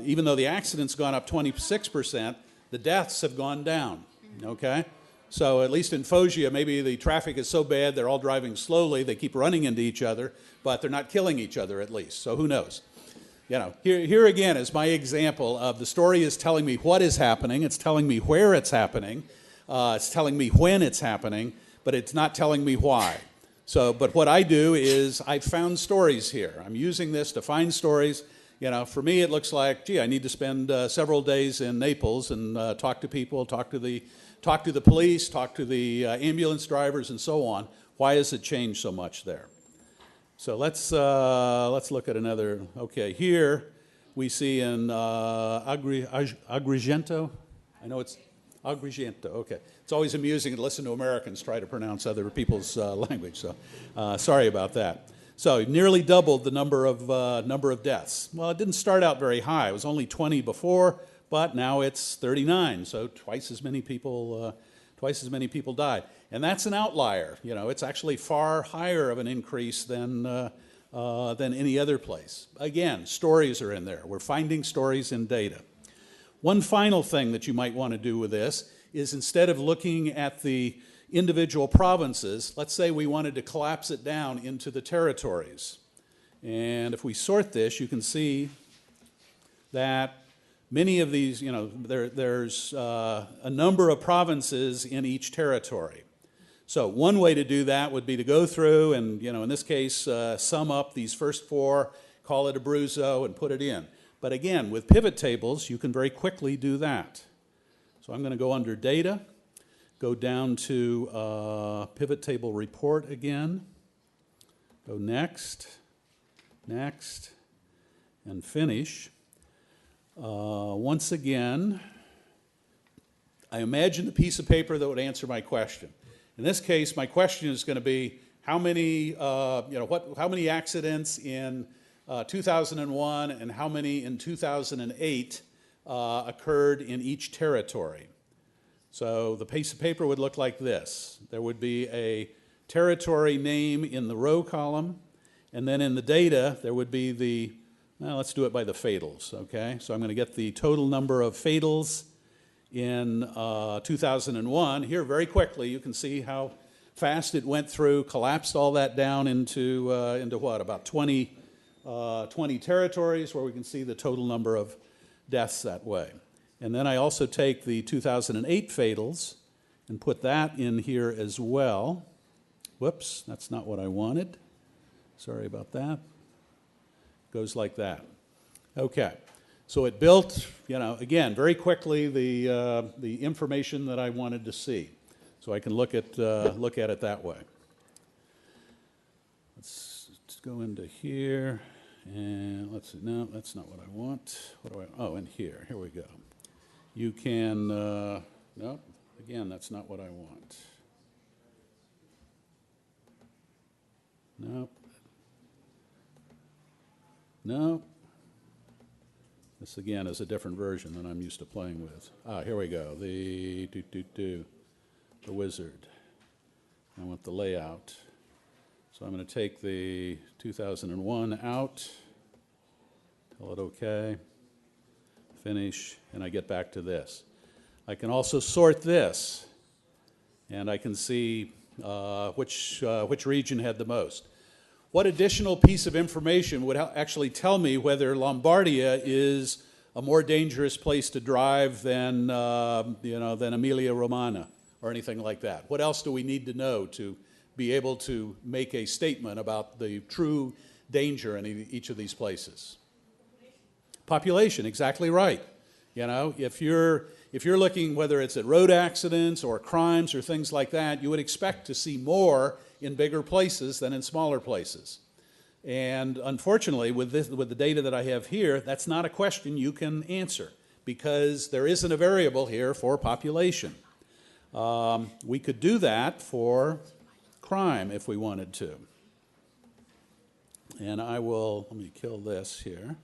Even though the accidents gone up 26%, the deaths have gone down, okay? So at least in Foggia, maybe the traffic is so bad they're all driving slowly, they keep running into each other, but they're not killing each other at least, so who knows? Here again is my example of the story is telling me what is happening, it's telling me where it's happening, it's telling me when it's happening, but it's not telling me why. But what I do is I've found stories here. I'm using this to find stories. For me it looks like, gee, I need to spend several days in Naples and talk to people, talk to the police, talk to the ambulance drivers and so on. Why has it changed so much there? So let's look at another. Okay, here we see in Agrigento. I know it's Agrigento. Okay, it's always amusing to listen to Americans try to pronounce other people's language. So sorry about that. So nearly doubled the number of deaths. Well, it didn't start out very high. It was only 20 before, but now it's 39. So twice as many people died. And that's an outlier. It's actually far higher of an increase than any other place. Again, stories are in there. We're finding stories in data. One final thing that you might want to do with this is instead of looking at the individual provinces, let's say we wanted to collapse it down into the territories. And if we sort this, you can see that many of these, there's a number of provinces in each territory. So one way to do that would be to go through and, in this case, sum up these first 4, call it Abruzzo, and put it in. But again, with pivot tables, you can very quickly do that. So I'm going to go under Data, go down to Pivot Table Report again, go Next, Next, and Finish. Once again, I imagine the piece of paper that would answer my question. In this case, my question is going to be how many, how many accidents in 2001 and how many in 2008 occurred in each territory. So the piece of paper would look like this. There would be a territory name in the row column, and then in the data, there would be the, well, let's do it by the fatals, okay? So I'm going to get the total number of fatals in 2001. Here, very quickly, you can see how fast it went through, collapsed all that down into what, about 20 territories, where we can see the total number of deaths that way. And then I also take the 2008 fatals and put that in here as well. Whoops, that's not what I wanted. Sorry about that. Goes like that. Okay, so it built, again, very quickly the information that I wanted to see. So I can look at it that way. Let's go into here, and let's see. No, that's not what I want. What do I? Oh, in here. Here we go. You can. No, again, that's not what I want. Nope. No. This again is a different version than I'm used to playing with. Ah, here we go. The wizard. I want the layout. So I'm going to take the 2001 out, tell it OK, finish, and I get back to this. I can also sort this, and I can see which region had the most. What additional piece of information would actually tell me whether Lombardia is a more dangerous place to drive than than Emilia-Romagna or anything like that? What else do we need to know to be able to make a statement about the true danger in each of these places? Population, exactly right. If you're looking whether it's at road accidents or crimes or things like that, you would expect to see more in bigger places than in smaller places. And unfortunately, with the data that I have here, that's not a question you can answer because there isn't a variable here for population. We could do that for crime if we wanted to. And let me kill this here.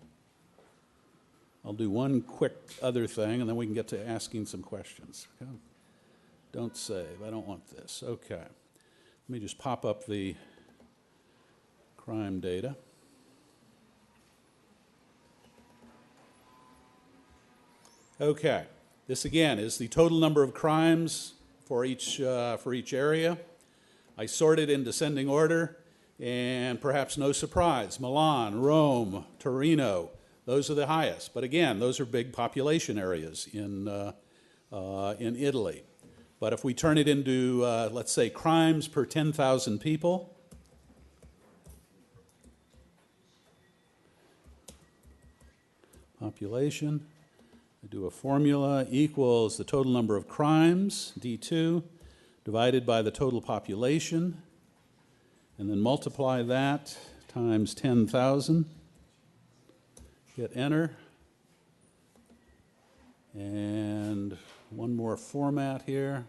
I'll do one quick other thing, and then we can get to asking some questions. Okay. Don't save. I don't want this. Okay. Let me just pop up the crime data. Okay. This, again, is the total number of crimes for each area. I sorted in descending order, and perhaps no surprise, Milan, Rome, Torino, those are the highest. But again, those are big population areas in Italy. But if we turn it into, let's say, crimes per 10,000 people, population, I do a formula equals the total number of crimes, D2, divided by the total population, and then multiply that times 10,000. Hit enter. And one more format here.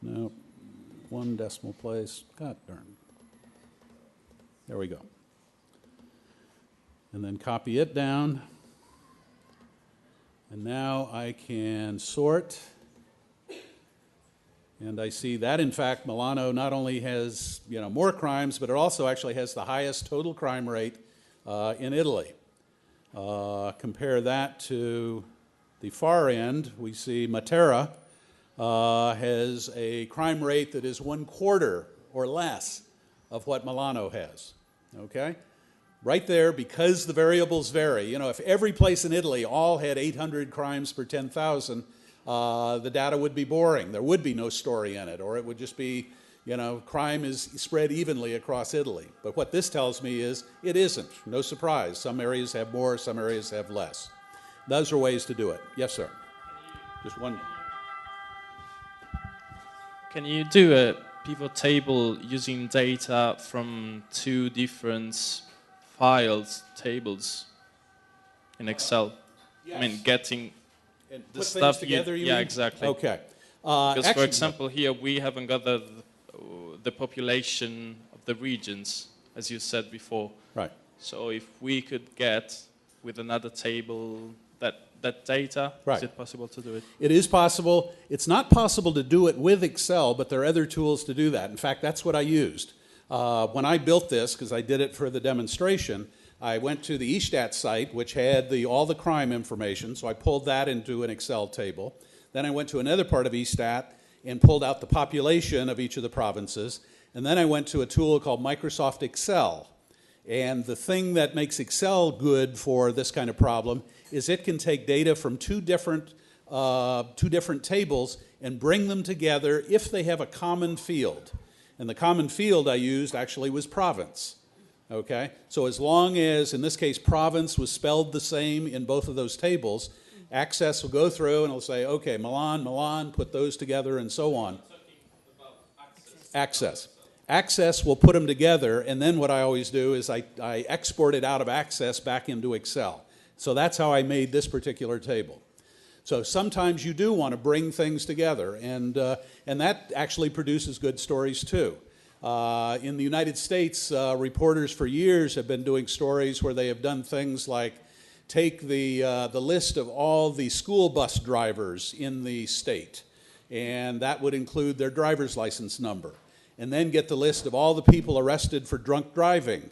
Nope. One decimal place. God darn. There we go. And then copy it down. And now I can sort. And I see that, in fact, Milano not only has more crimes, but it also actually has the highest total crime rate in Italy. Compare that to the far end. We see Matera has a crime rate that is 1/4 or less of what Milano has. Okay? Right there, because the variables vary. If every place in Italy all had 800 crimes per 10,000, the data would be boring. There would be no story in it, or it would just be, You know, crime is spread evenly across Italy. But what this tells me is it isn't. No surprise. Some areas have more, some areas have less. Those are ways to do it. Yes, sir. Just one. Can you do a pivot table using data from two different tables in Excel? Yes. I mean, getting And the put stuff things together, you yeah, mean? exactly. Okay. Because, for Actually- example, here we haven't got the population of the regions, as you said before. Right. So if we could get with another table that data, Right. is it possible to do it? It is possible. It's not possible to do it with Excel, but there are other tools to do that. In fact, that's what I used. When I built this, because I did it for the demonstration, I went to the eStat site, which had all the crime information, so I pulled that into an Excel table. Then I went to another part of eStat and pulled out the population of each of the provinces. And then I went to a tool called Microsoft Excel. And the thing that makes Excel good for this kind of problem is it can take data from two different tables and bring them together if they have a common field. And the common field I used actually was province. Okay? So as long as, in this case, province was spelled the same in both of those tables, Access will go through and it'll say, okay, Milan, put those together and so on. Access. Access will put them together, and then what I always do is I export it out of Access back into Excel. So that's how I made this particular table. So sometimes you do want to bring things together, and that actually produces good stories too. In the United States, reporters for years have been doing stories where they have done things like take the list of all the school bus drivers in the state, and that would include their driver's license number, and then get the list of all the people arrested for drunk driving,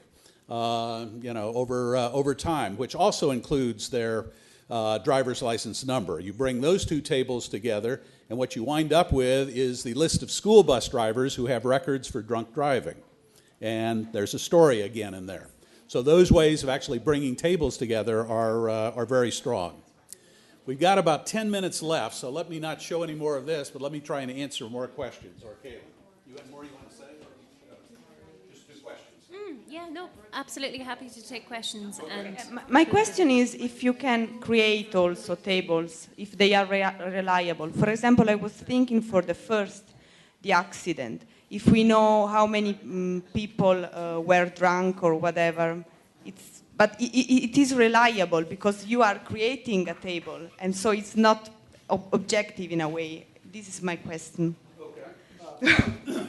over time, which also includes their driver's license number. You bring those two tables together, and what you wind up with is the list of school bus drivers who have records for drunk driving. And there's a story again in there. So those ways of actually bringing tables together are very strong. We've got about 10 minutes left, so let me not show any more of this, but let me try and answer more questions. Or Caleb, you have more you want to say? Or just two questions. Yeah, no, absolutely happy to take questions. And My question is if you can create also tables, if they are reliable. For example, I was thinking for the accident, if we know how many people were drunk or whatever, but it is reliable because you are creating a table, and so it's not objective in a way. This is my question. Okay.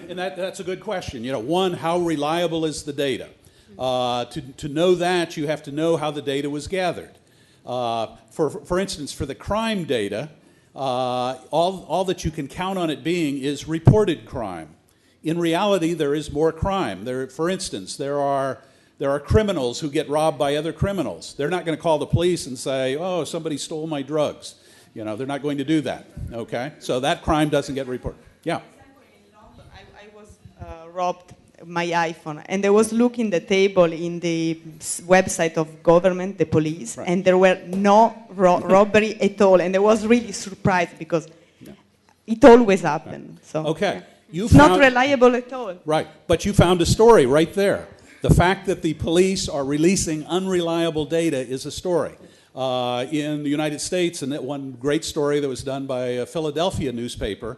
And that's a good question. One, how reliable is the data? To know that, you have to know how the data was gathered. For instance, for the crime data, all that you can count on it being is reported crime. In reality, there is more crime. For instance, there are criminals who get robbed by other criminals. They're not going to call the police and say, oh, somebody stole my drugs. They're not going to do that. Okay? So that crime doesn't get reported. Yeah. I was robbed my iPhone, and I was looking the table in the website of government, the police, right. and there were no robbery at all, and I was really surprised because it always happened. So okay. It's not reliable at all. Right, but you found a story right there. The fact that the police are releasing unreliable data is a story. In the United States, and that one great story that was done by a Philadelphia newspaper,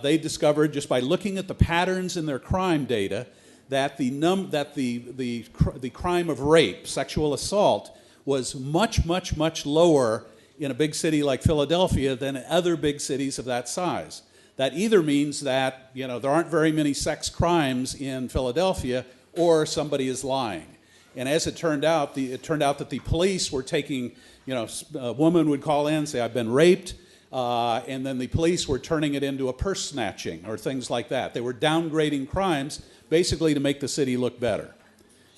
they discovered just by looking at the patterns in their crime data that the crime of rape, sexual assault, was much lower in a big city like Philadelphia than in other big cities of that size. That either means that there aren't very many sex crimes in Philadelphia, or somebody is lying. And as it turned out, that the police were taking, a woman would call in and say, I've been raped, and then the police were turning it into a purse snatching or things like that. They were downgrading crimes basically to make the city look better.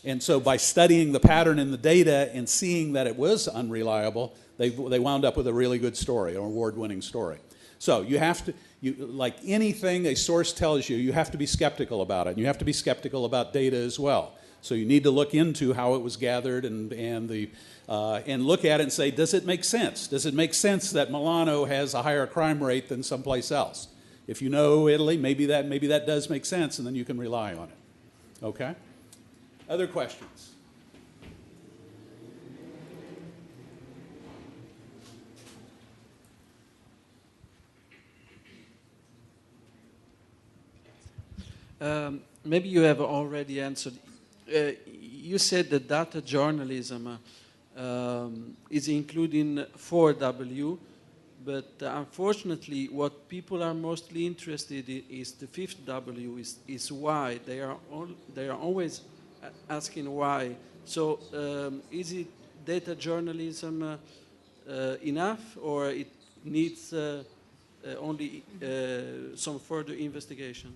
And so by studying the pattern in the data and seeing that it was unreliable, they wound up with a really good story, an award-winning story. So you have to, like anything a source tells you, you have to be skeptical about it. And you have to be skeptical about data as well. So you need to look into how it was gathered and look at it and say, does it make sense? Does it make sense that Milano has a higher crime rate than someplace else? If you know Italy, maybe that does make sense, and then you can rely on it. Okay? Other questions? Maybe you have already answered. You said that data journalism is including 4W, but unfortunately, what people are mostly interested in is the fifth W, is why. They are always asking why. So is it data journalism enough, or it needs only some further investigation?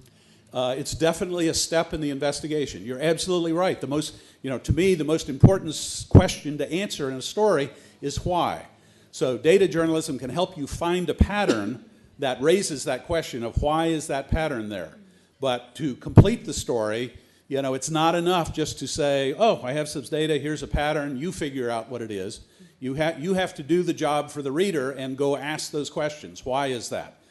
It's definitely a step in the investigation. You're absolutely right. To me, the most important question to answer in a story is why. So data journalism can help you find a pattern that raises that question of why is that pattern there. But to complete the story, it's not enough just to say, oh, I have some data, here's a pattern, you figure out what it is. You have to do the job for the reader and go ask those questions. Why is that?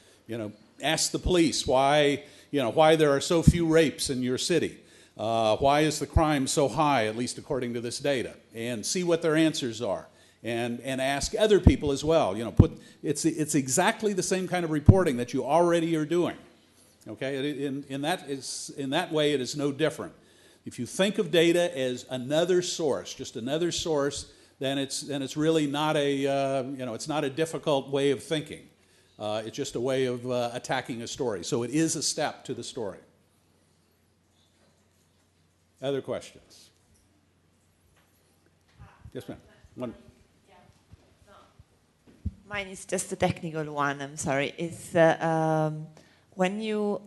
Ask the police why there are so few rapes in your city. Why is the crime so high, at least according to this data? And see what their answers are. And ask other people as well. It's exactly the same kind of reporting that you already are doing. Okay, in that way, it is no different. If you think of data as another source, just another source, then it's really not it's not a difficult way of thinking. It's just a way of attacking a story. So it is a step to the story. Other questions? Yes, ma'am. One. Mine is just a technical one, I'm sorry. It's when you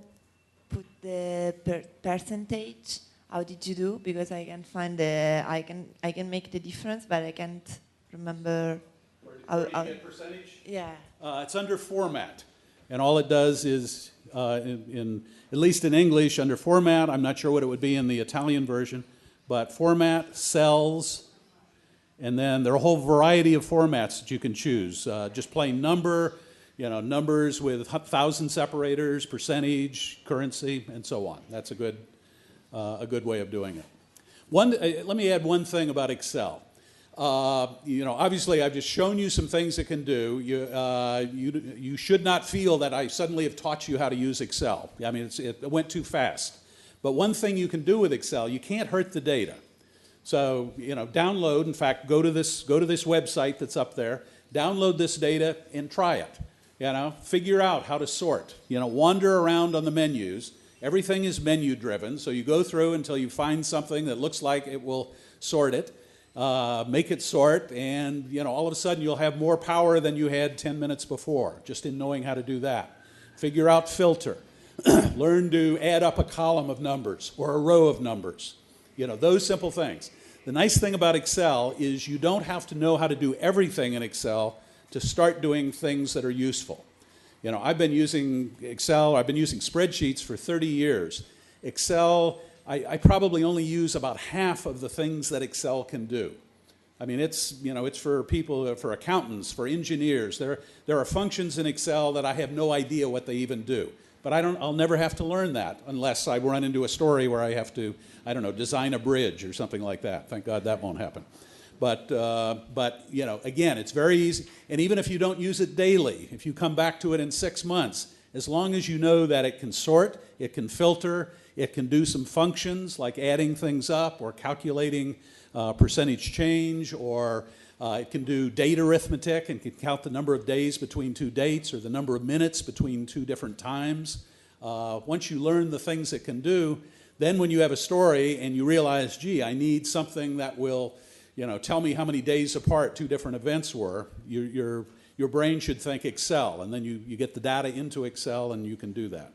put the percentage, how did you do? Because I can find I can make the difference, but I can't remember. Where do you get percentage? Yeah. It's under format. And all it does is, at least in English, under format, I'm not sure what it would be in the Italian version, but format, cells, and then there are a whole variety of formats that you can choose. Just plain number, numbers with 1,000 separators, percentage, currency, and so on. That's a good way of doing it. Let me add one thing about Excel. Obviously, I've just shown you some things it can do. You should not feel that I suddenly have taught you how to use Excel. I mean, it went too fast. But one thing you can do with Excel, you can't hurt the data. So, download. In fact, go to this website that's up there. Download this data and try it. Figure out how to sort. Wander around on the menus. Everything is menu driven, so you go through until you find something that looks like it will sort it. Make it sort, and all of a sudden you'll have more power than you had 10 minutes before, just in knowing how to do that. Figure out filter. Learn to add up a column of numbers or a row of numbers. Those simple things. The nice thing about Excel is you don't have to know how to do everything in Excel to start doing things that are useful. I've been using Excel, I've been using spreadsheets for 30 years. Excel, I probably only use about half of the things that Excel can do. I mean, it's for people, for accountants, for engineers. There are functions in Excel that I have no idea what they even do. But I'll never have to learn that unless I run into a story where I have to, design a bridge or something like that. Thank God that won't happen. But again, it's very easy. And even if you don't use it daily, if you come back to it in 6 months, as long as you know that it can sort, it can filter, it can do some functions like adding things up or calculating percentage change, or it can do date arithmetic and can count the number of days between two dates or the number of minutes between two different times. Once you learn the things it can do, then when you have a story and you realize, gee, I need something that will tell me how many days apart two different events were, your brain should think Excel, and then you get the data into Excel and you can do that.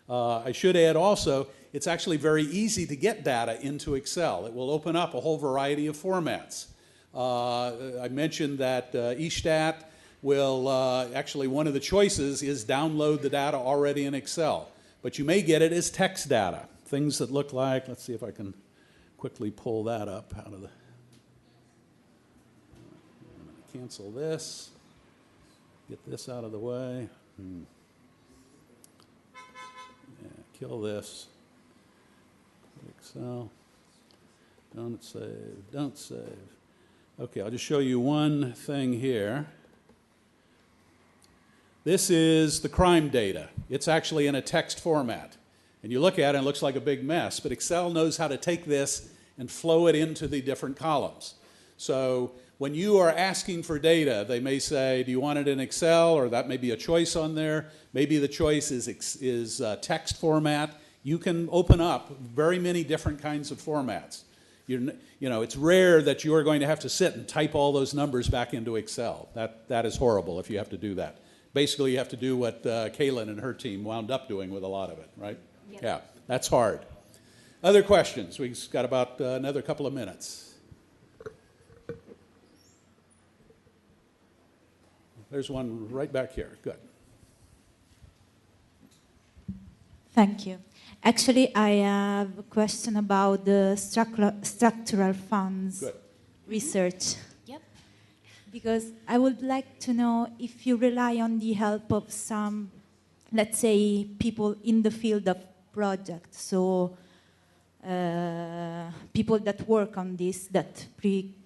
I should add also, it's actually very easy to get data into Excel. It will open up a whole variety of formats. I mentioned that eStat will, actually one of the choices is download the data already in Excel. But you may get it as text data, things that look like, let's see if I can quickly pull that up out of the, I'm going to cancel this, get this out of the way. kill this. Excel. Don't save. Don't save. Okay, I'll just show you one thing here. This is the crime data. It's actually in a text format. And you look at it, and it looks like a big mess, but Excel knows how to take this and flow it into the different columns. So when you are asking for data, they may say, do you want it in Excel? Or that may be a choice on there. Maybe the choice is text format. You can open up very many different kinds of formats. You know, it's rare that you are going to have to sit and type all those numbers back into Excel. That is horrible if you have to do that. Basically, you have to do what Kaylin and her team wound up doing with a lot of it, right? Yep. Yeah, that's hard. Other questions? We've got about another couple of minutes. There's one right back here. Good. Thank you. Actually, I have a question about the structural funds research. Yep. Because I would like to know if you rely on the help of some, let's say, people in the field of projects, so people that work on this, that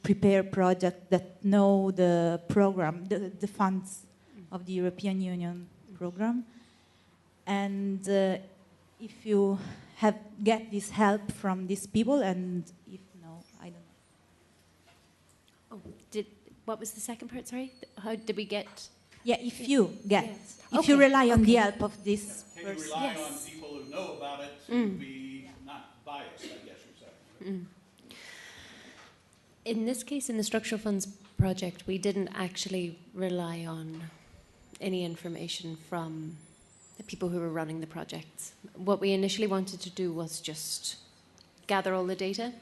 prepare projects, that know the program, the funds of the European Union program, and if you get this help from these people, and if no, I don't know. Oh, what was the second part, sorry? How did we get? Yeah, if you get, Yes. if you rely on the help of this Can you rely on people who know about it to be not biased, I guess you're saying? In this case, in the structural funds project, we didn't actually rely on any information from the people who were running the projects. What we initially wanted to do was just gather all the data,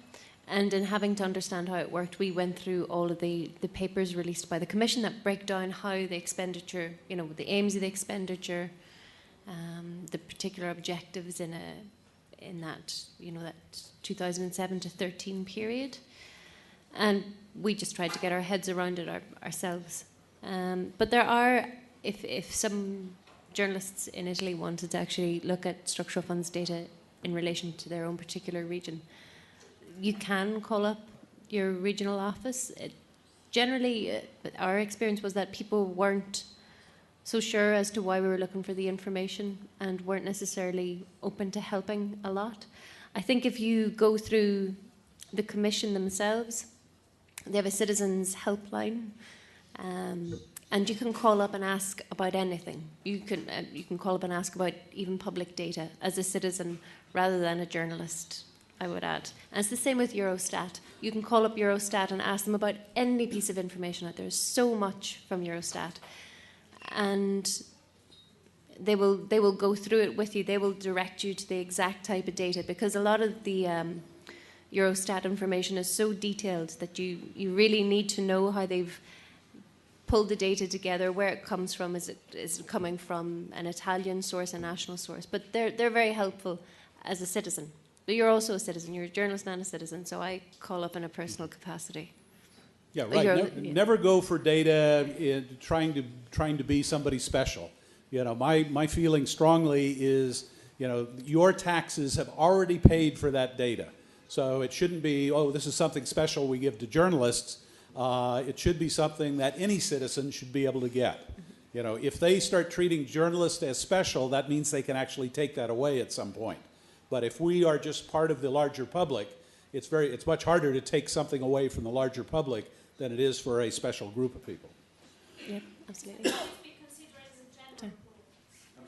and in having to understand how it worked, we went through all of the papers released by the Commission that break down how the expenditure, you know, the aims of the expenditure, the particular objectives in that, you know, that 2007 to 13 period. And we just tried to get our heads around it ourselves. But there are, if some journalists in Italy wanted to actually look at structural funds data in relation to their own particular region, you can call up your regional office. Generally, our experience was that people weren't so sure as to why we were looking for the information and weren't necessarily open to helping a lot. I think if you go through the Commission themselves, they have a citizens helpline, and you can call up and ask about anything. You can call up and ask about even public data as a citizen rather than a journalist, I would add. And it's the same with Eurostat. You can call up Eurostat and ask them about any piece of information out there. There's so much from Eurostat. And they will go through it with you. They will direct you to the exact type of data, because a lot of the Eurostat information is so detailed that you really need to know how they've pulled the data together, where it comes from. Is it coming from an Italian source, a national source? But they're very helpful as a citizen. But you're also a citizen. You're a journalist and a citizen, so I call up in a personal capacity. Yeah, right. Never go for data trying to be somebody special. You know, my feeling strongly is, you know, your taxes have already paid for that data. So it shouldn't be, oh, this is something special we give to journalists. It should be something that any citizen should be able to get. You know, if they start treating journalists as special, that means they can actually take that away at some point. But if we are just part of the larger public, it's much harder to take something away from the larger public than it is for a special group of people. Yeah, absolutely. I'm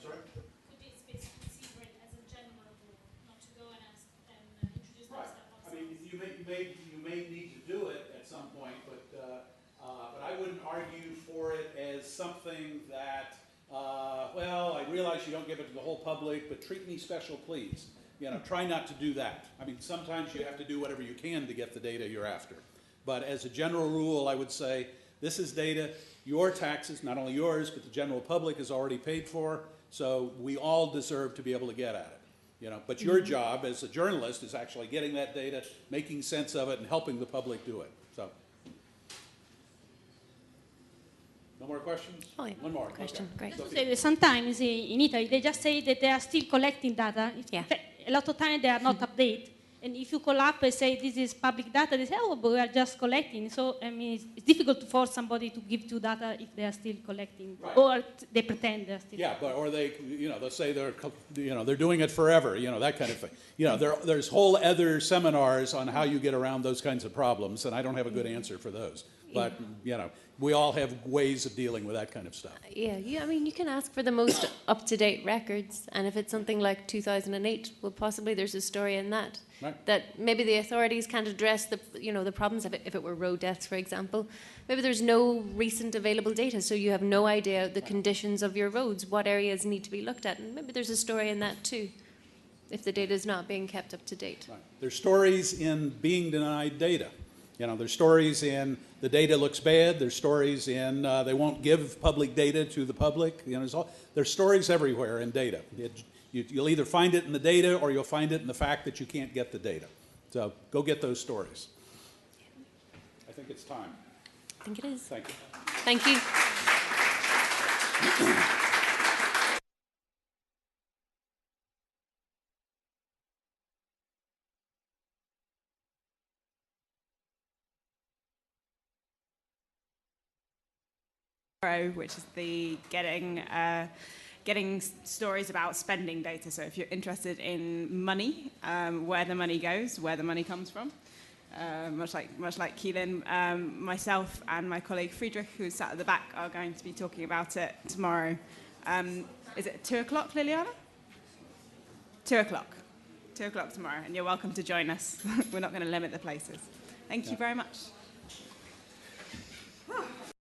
sorry? Could it be considered as a general rule, not to go and ask them introduce themselves? I mean, you may need to do it at some point, but I wouldn't argue for it as something that, well, I realize you don't give it to the whole public, but treat me special, please. You know, try not to do that. I mean, sometimes you have to do whatever you can to get the data you're after. But as a general rule, I would say, this is data your taxes, not only yours, but the general public has already paid for, so we all deserve to be able to get at it. You know, but your job as a journalist is actually getting that data, making sense of it, and helping the public do it. So. No more questions? Oh, yeah. One more. Question. Okay. Great. Sophie. So that sometimes in Italy they just say that they are still collecting data. Yeah. A lot of times they are not updated. And if you call up and say this is public data, they say, oh, but we are just collecting. So I mean, it's difficult to force somebody to give you data if they are still collecting, Right. or they pretend they're still. Yeah, but or they, they'll say they're doing it forever, that kind of thing. There's whole other seminars on how you get around those kinds of problems, and I don't have a good answer for those. But we all have ways of dealing with that kind of stuff. Yeah, I mean, you can ask for the most up-to-date records, and if it's something like 2008, well, possibly there's a story in that. Right. That maybe the authorities can't address the problems if it were road deaths, for example. Maybe there's no recent available data, so you have no idea the conditions of your roads, what areas need to be looked at, and maybe there's a story in that too, if the data is not being kept up to date. Right. There's stories in being denied data. There's stories in the data looks bad. There's stories in they won't give public data to the public. There's stories everywhere in data. You'll either find it in the data or you'll find it in the fact that you can't get the data. So go get those stories. I think it's time. I think it is. Thank you. Thank you. Which is the getting stories about spending data. So if you're interested in money, where the money goes, where the money comes from, much like Keelan, myself and my colleague Friedrich, who's sat at the back, are going to be talking about it tomorrow. Is it 2 o'clock, Liliana? 2 o'clock. 2 o'clock tomorrow, and you're welcome to join us. We're not going to limit the places. Thank you very much.